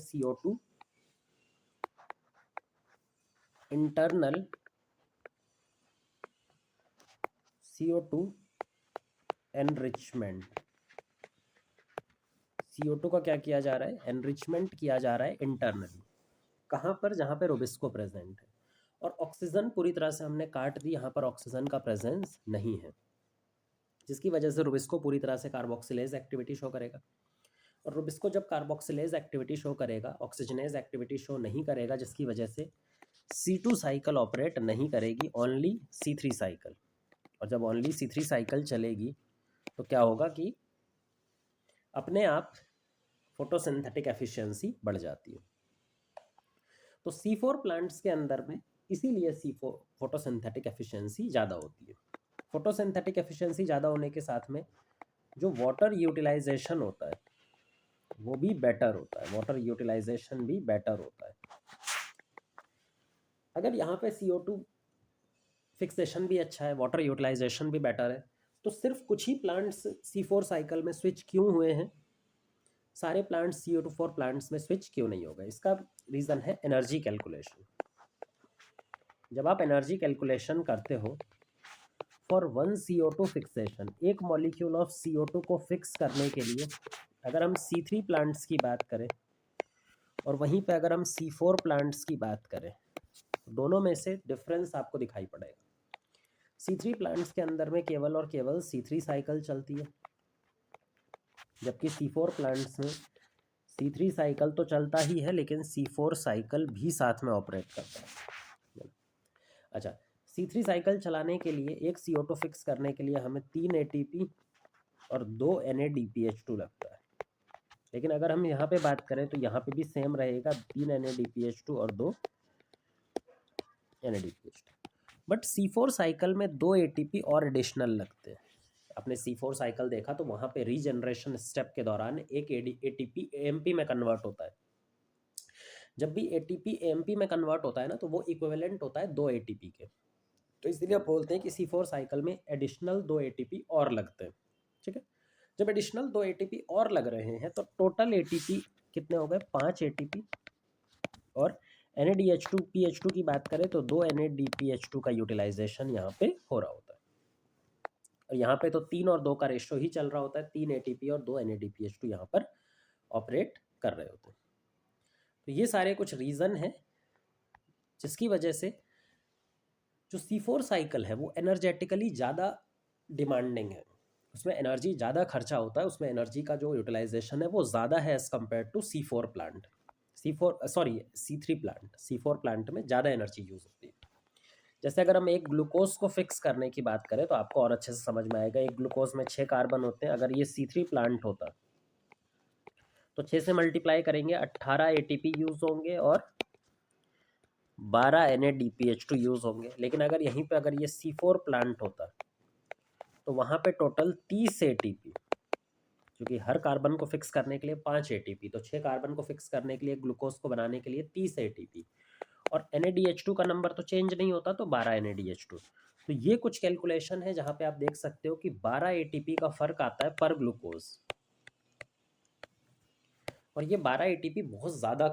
इंटरनल CO2 एनरिचमेंट। CO2 का क्या किया जा रहा है? एनरिचमेंट किया जा रहा है इंटरनली। कहाँ पर? जहाँ पे रोबिस्को प्रेजेंट है। और ऑक्सीजन पूरी तरह से हमने काट दी, यहाँ पर ऑक्सीजन का प्रेजेंस नहीं है, जिसकी वजह से रोबिस्को पूरी तरह से कार्बोक्सिलेज एक्टिविटी शो करेगा। और रोबिस्को जब कार्बोक्सिलेज एक्टिविटी शो करेगा, ऑक्सीजनेज एक्टिविटी शो नहीं करेगा, जिसकी वजह से C2 साइकिल ऑपरेट नहीं करेगी, ओनली C3 साइकिल। और जब ओनली C3 साइकिल चलेगी तो क्या होगा कि अपने आप फोटोसिंथेटिक एफिशिएंसी बढ़ जाती है। तो C4 प्लांट्स के अंदर में इसीलिए C4 फोटोसिंथेटिक एफिशिएंसी ज़्यादा होती है। फोटोसिंथेटिक एफिशिएंसी ज़्यादा होने के साथ में जो वाटर यूटिलाइजेशन होता है वो भी बेटर होता है। वाटर यूटिलाइजेशन भी बेटर होता है। अगर यहाँ पे CO2 फिक्सेशन भी अच्छा है, वाटर यूटिलाइजेशन भी बेटर है, तो सिर्फ कुछ ही प्लांट्स C4 साइकिल में स्विच क्यों हुए हैं? सारे प्लांट्स CO2 प्लांट्स में स्विच क्यों नहीं हो गए? इसका रीज़न है एनर्जी कैलकुलेशन। जब आप एनर्जी कैलकुलेशन करते हो फॉर 1 CO2 फिक्सेशन, एक मॉलिक्यूल ऑफ CO2 को फिक्स करने के लिए अगर हम C3 प्लांट्स की बात करें और वहीं पे अगर हम C4 प्लांट्स की बात करें, दोनों में से डिफरेंस आपको दिखाई पड़ेगा। C3 प्लांट्स के अंदर में केवल और केवल C3 साइकिल चलती है, जबकि C4 प्लांट्स में C3 साइकिल तो चलता ही है लेकिन C4 साइकिल भी साथ में ऑपरेट करता है। अच्छा, C3 साइकिल चलाने के लिए एक CO2 फिक्स करने के लिए हमें 3 ATP और 2 NADPH2 लगता है। लेकिन अगर हम यहाँ पे बात करें तो यहाँ पे भी सेम रहेगा, 3 NADPH2 और 2 NADPH2। बट C4 साइकिल में 2 ATP और एडिशनल लगते हैं। आपने C4 साइकिल देखा तो वहाँ पे रीजनरेशन स्टेप के दौरान एक ATP AMP में कन्वर्ट होता है। जब भी ATP AMP में कन्वर्ट होता है ना, तो वो इक्विवेलेंट होता है 2 ATP के। तो इसलिए आप बोलते हैं कि C4 साइकिल में एडिशनल 2 ATP और लगते हैं। ठीक है, जब एडिशनल 2 ATP और लग रहे हैं तो टोटल ATP कितने हो गए? 5 ATP। और NADH2 PH2 की बात करें तो 2 NADPH2 का यूटिलाइजेशन यहाँ पे हो रहा होता है। और यहाँ पे तो 3 और 2 का रेशो ही चल रहा होता है, 3 ATP और 2 NADPH2 यहाँ पर ऑपरेट कर रहे होते हैं। तो ये सारे कुछ रीज़न हैं जिसकी वजह से जो C4 साइकिल है वो एनर्जेटिकली ज़्यादा डिमांडिंग है, उसमें एनर्जी ज़्यादा खर्चा होता है, उसमें एनर्जी का जो यूटिलाइजेशन है वो ज़्यादा है as compare to C4 plant. C3 plant, C4 plant में ज़्यादा एनर्जी यूज़ होती है। जैसे अगर हम एक ग्लूकोज को फिक्स करने की बात करें तो आपको और अच्छे से समझ में आएगा। एक ग्लूकोज में 6 कार्बन होते हैं, अगर ये C3 प्लांट होता तो 6 से मल्टीप्लाई करेंगे 18 ATP यूज़ होंगे और 12 NADPH2 यूज़ होंगे। लेकिन अगर यहीं पे अगर ये C4 प्लांट होता तो वहाँ पे टोटल 30 ATP, क्योंकि हर कार्बन को फिक्स करने के लिए 5 ATP, तो 6 कार्बन को फिक्स करने के लिए ग्लूकोज को बनाने के लिए 30 ATP, और NADH2 का नंबर तो चेंज नहीं होता तो 12 NADH2। तो ये कुछ कैलकुलेशन है जहाँ पे आप देख सकते हो कि 12 ATP का फर्क आता है पर ग्लूकोज, और ये 12 ATP बहुत ज़्यादा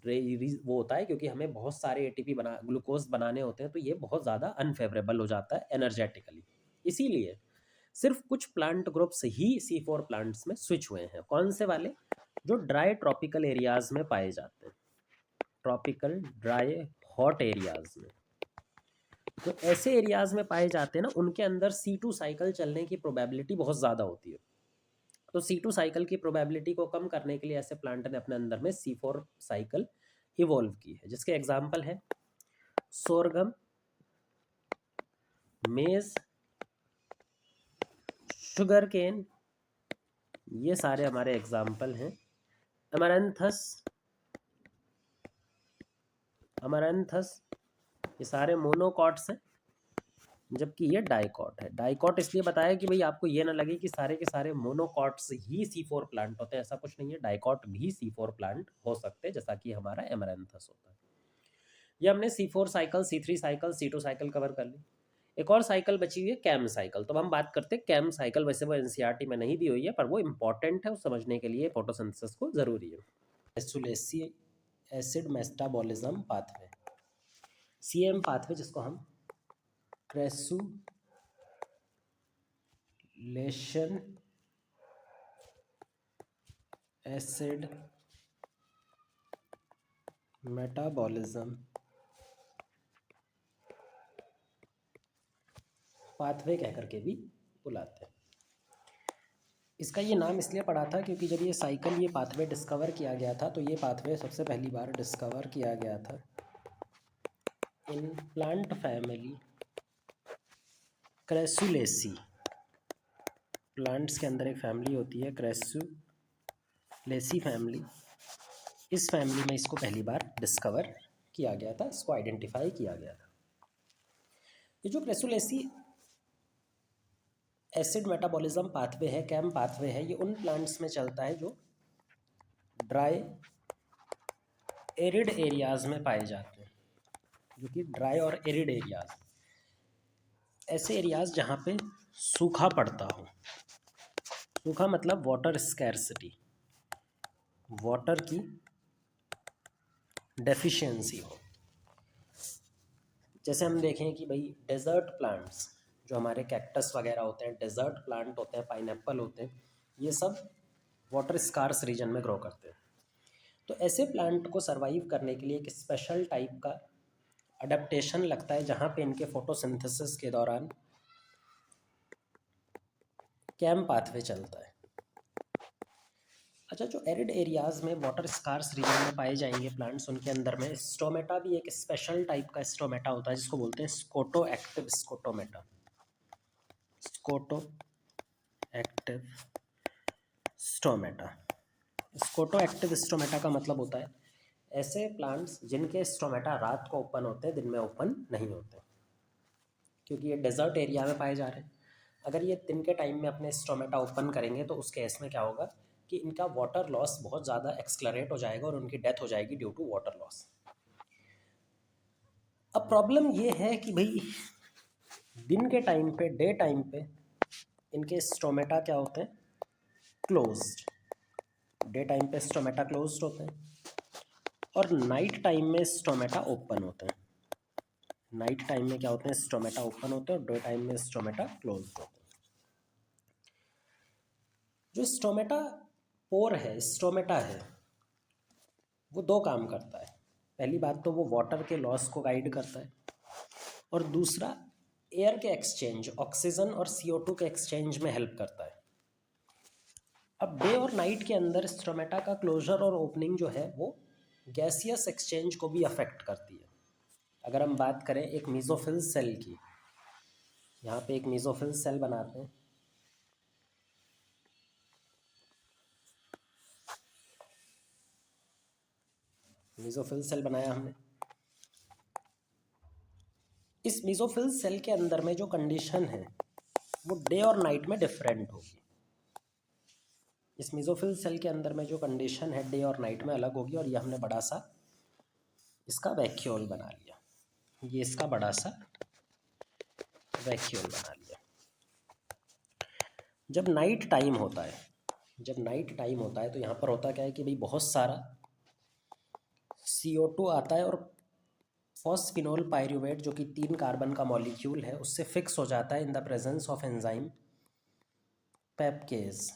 वो होता है क्योंकि हमें बहुत सारे ATP ग्लूकोज बनाने होते हैं, तो ये बहुत ज़्यादा अनफेवरेबल हो जाता है एनर्जेटिकली। इसीलिए सिर्फ कुछ प्लांट ग्रुप्स ही C4 प्लांट्स में स्विच हुए हैं। कौन से वाले? जो ड्राई ट्रॉपिकल एरियाज में पाए जाते हैं, ट्रॉपिकल ड्राई हॉट एरियाज में। तो ऐसे एरियाज में पाए जाते हैं ना, उनके अंदर C2 साइकिल चलने की प्रोबेबिलिटी बहुत ज़्यादा होती है। तो C2 साइकिल की प्रोबेबिलिटी को कम करने के लिए ऐसे प्लांट ने अपने अंदर में C4 साइकिल इवॉल्व की है, जिसके एग्जाम्पल है सोरगम, मेज, शुगर केन, ये सारे हमारे एग्जाम्पल हैं। अमरंथस, ये सारे मोनोकॉट्स हैं, जबकि ये डाइकॉट है। डाइकॉट इसलिए बताया कि भाई आपको ये ना लगे कि सारे के सारे मोनोकॉट्स ही C4 प्लांट होते हैं, ऐसा कुछ नहीं है। डाइकॉट भी C4 प्लांट हो सकते हैं, जैसा कि हमारा एमरैंथस होता है। ये हमने C4 cycle, C3 cycle, C2 cycle cover कर ली। एक और साइकिल बची हुई है कैम साइकिल। तो हम बात करते हैं कैम साइकिल। वैसे वो NCERT में नहीं दी हुई है, पर वो इंपॉर्टेंट है, वो समझने के लिए फोटोसिंथेसिस को ज़रूरी है। Crassulacean acid metabolism pathway, CM pathway, जिसको हम क्रेसुलेशन एसिड मेटाबॉलिज्म पाथवे कह करके भी बुलाते हैं। इसका ये नाम इसलिए पड़ा था क्योंकि जब ये साइकिल, ये पाथवे डिस्कवर किया गया था, तो ये पाथवे सबसे पहली बार डिस्कवर किया गया था इन प्लांट फैमिली क्रेसुलेसी। प्लांट्स के अंदर एक फैमिली होती है क्रेसुलेसी फैमिली। इस फैमिली में इसको पहली बार डिस्कवर किया गया था, इसको आइडेंटिफाई किया गया था। ये जो क्रेसुलेसी एसिड मेटाबॉलिज्म पाथवे है, कैम पाथवे है, ये उन प्लांट्स में चलता है जो ड्राई एरिड एरियाज़ में पाए जाते हैं। जो कि ड्राई और एरिड एरियाज़, ऐसे एरियाज़ जहाँ पे सूखा पड़ता हो। सूखा मतलब वाटर स्कैर्सिटी, वाटर की डेफिशिएंसी हो। जैसे हम देखें कि भाई डेजर्ट प्लांट्स, जो हमारे कैक्टस वगैरह होते हैं, डेजर्ट प्लांट होते हैं, पाइनएप्पल होते हैं, ये सब वाटर स्कार्स रीजन में ग्रो करते हैं। तो ऐसे प्लांट को सरवाइव करने के लिए एक स्पेशल टाइप का अडेप्टेशन लगता है, जहाँ पे इनके फोटोसिंथेसिस के दौरान कैम पाथवे चलता है। अच्छा, जो एरिड एरियाज़ में वाटर स्कार्स रीजन में पाए जाएंगे प्लांट्स, उनके अंदर में स्टोमेटा भी एक स्पेशल टाइप का स्टोमेटा होता है, जिसको बोलते हैं scoto active stomata. Scoto active stomata. Scoto active stomata का मतलब होता है ऐसे प्लांट्स जिनके स्टोमेटा रात को ओपन होते हैं, दिन में ओपन नहीं होते, क्योंकि ये डेजर्ट एरिया में पाए जा रहे हैं। अगर ये दिन के टाइम में अपने स्टोमेटा ओपन करेंगे तो उस केस में क्या होगा कि इनका वाटर लॉस बहुत ज़्यादा एक्सलरेट हो जाएगा और उनकी डेथ हो जाएगी ड्यू टू वाटर लॉस। अब प्रॉब्लम ये है कि भाई दिन के टाइम पे, डे टाइम पे इनके स्टोमेटा क्या होते हैं, क्लोज्ड। डे टाइम पे स्टोमेटा क्लोज्ड होते हैं और नाइट टाइम में स्टोमेटा ओपन होते हैं। नाइट टाइम में क्या होते हैं, स्टोमेटा ओपन होते हैं और डे टाइम में स्टोमेटा क्लोज्ड होते हैं। जो स्टोमेटा पोर है, स्टोमेटा है, वो दो काम करता है। पहली बात तो वो वाटर के लॉस को गाइड करता है और दूसरा एयर के एक्सचेंज, ऑक्सीजन और CO2 के एक्सचेंज में हेल्प करता है। अब डे और नाइट के अंदर स्टोमेटा का क्लोजर और ओपनिंग जो है वो गैसियस एक्सचेंज को भी अफेक्ट करती है। अगर हम बात करें एक मीजोफिल सेल की, यहाँ पे एक मीजोफिल सेल बनाते हैं। मीजोफिल सेल बनाया हमने। इस मीजोफिल सेल के अंदर में जो कंडीशन है वो डे और नाइट में डिफरेंट होगी। इस मीजोफिल सेल के अंदर में जो कंडीशन है डे और नाइट में अलग होगी। और ये हमने बड़ा सा इसका वैक्यूल बना लिया, ये इसका बड़ा सा वैक्यूल बना लिया। जब नाइट टाइम होता है, जब नाइट टाइम होता है तो यहाँ पर होता क्या है कि भाई बहुत सारा CO2 आता है और फॉस्फिनोल पायरुवेट जो कि 3 कार्बन का मॉलिक्यूल है उससे फिक्स हो जाता है in the presence of enzyme PEPcase.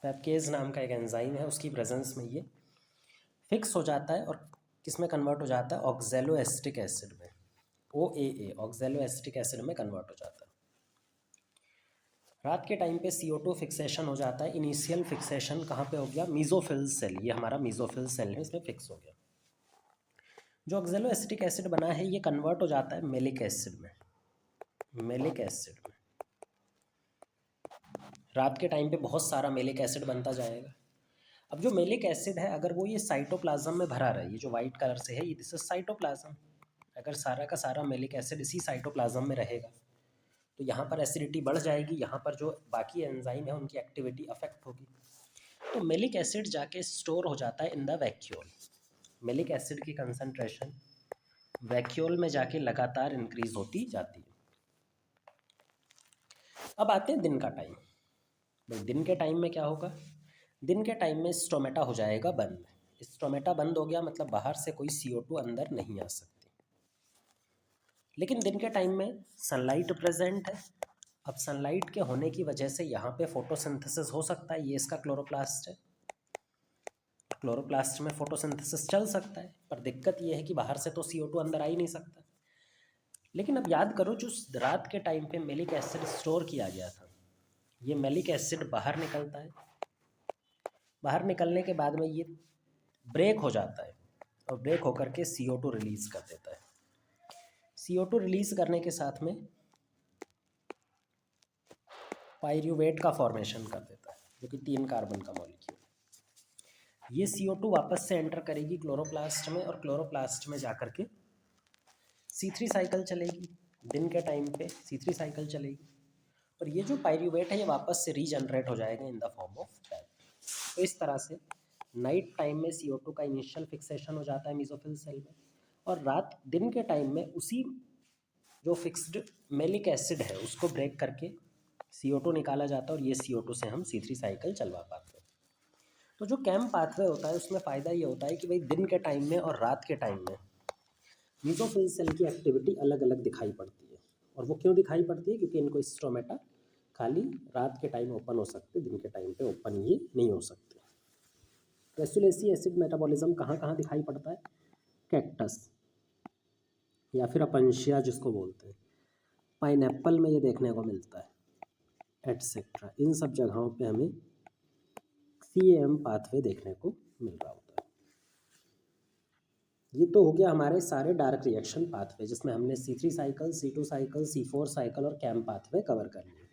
PEPcase नाम का एक एंजाइम है, उसकी प्रेजेंस में ये फिक्स हो जाता है और किस में कन्वर्ट हो जाता है, ऑक्जेलो एसिटिक एसिड में, OAA, ऑक्जेलो एसिटिक एसिड में कन्वर्ट हो जाता है। रात के टाइम पे CO2 फिक्सेशन हो जाता है। इनिशियल फिक्सेशन कहाँ पे हो गया, मीजोफिल सेल, ये हमारा मीजोफिल सेल है, इसमें फिक्स हो गया। जो ऑक्जेलो एसिटिक एसिड बना है ये कन्वर्ट हो जाता है मेलिक एसिड में, मेलिक एसिड में। रात के टाइम पे बहुत सारा मेलिक एसिड बनता जाएगा। अब जो मेलिक एसिड है अगर वो ये साइटोप्लाज्म में भरा रहे, ये जो वाइट कलर से है ये दिस इज साइटोप्लाज्म, अगर सारा का सारा मेलिक एसिड इसी साइटोप्लाज्म में रहेगा तो यहाँ पर एसिडिटी बढ़ जाएगी, यहाँ पर जो बाकी एंजाइम है उनकी एक्टिविटी अफेक्ट होगी। तो मेलिक एसिड जाके स्टोर हो जाता है in the vacuole. Malic acid की कंसंट्रेशन वैक्यूल में जाके लगातार इंक्रीज होती जाती है। अब आते हैं दिन का टाइम। भाई दिन के टाइम में क्या होगा, दिन के टाइम में स्टोमेटा हो जाएगा बंद। स्टोमेटा बंद हो गया मतलब बाहर से कोई CO2 अंदर नहीं आ सकती। लेकिन दिन के टाइम में सनलाइट प्रेजेंट है। अब सनलाइट के होने की वजह से यहाँ पे फोटोसिंथेसिस हो सकता है। ये इसका क्लोरोप्लास्ट है, क्लोरोप्लास्ट में फोटोसिंथेसिस चल सकता है, पर दिक्कत ये है कि बाहर से तो CO2 अंदर आ ही नहीं सकता। लेकिन अब याद करो जो रात के टाइम पे मेलिक एसिड स्टोर किया गया था, ये मेलिक एसिड बाहर निकलता है। बाहर निकलने के बाद में ये ब्रेक हो जाता है और ब्रेक होकर के CO2 रिलीज कर देता है। CO2 रिलीज करने के साथ में पायरुवेट का फॉर्मेशन कर देता है जो कि 3 कार्बन का मॉलिक्यूल है। ये CO2 वापस से एंटर करेगी क्लोरोप्लास्ट में और क्लोरोप्लास्ट में जाकर के C3 साइकिल चलेगी। दिन के टाइम पे C3 साइकिल चलेगी और ये जो पायरुवेट है ये वापस से रीजनरेट हो जाएगा in the form of PEP. तो इस तरह से नाइट टाइम में CO2 का इनिशियल फिक्सेशन हो जाता है मीजोफिल सेल में और रात दिन के टाइम में उसी जो फिक्स्ड मेलिक एसिड है उसको ब्रेक करके CO2 निकाला जाता है और ये CO2 से हम C3 साइकिल चलवा पाते हैं। तो जो कैम पाथवे होता है उसमें फ़ायदा ये होता है कि भाई दिन के टाइम में और रात के टाइम में मीजोफिल सेल की एक्टिविटी अलग अलग दिखाई पड़ती है और वो क्यों दिखाई पड़ती है? क्योंकि इनको स्टोमेटा खाली रात के टाइम ओपन हो सकते, दिन के टाइम पे ओपन ये नहीं हो सकते। ग्रेसुलेसी एसिड मेटाबॉलिज्म कहाँ कहाँ दिखाई पड़ता है? कैक्टस या फिर अपंशिया जिसको बोलते हैं, पाइनएप्पल में ये देखने को मिलता है, एटसेट्रा। इन सब जगहों पे हमें CAM पाथवे देखने को मिल रहा होता है। ये तो हो गया हमारे सारे डार्क रिएक्शन पाथवे, जिसमें हमने C3 cycle, C2 cycle, C4 cycle और CAM पाथवे कवर कर लिए।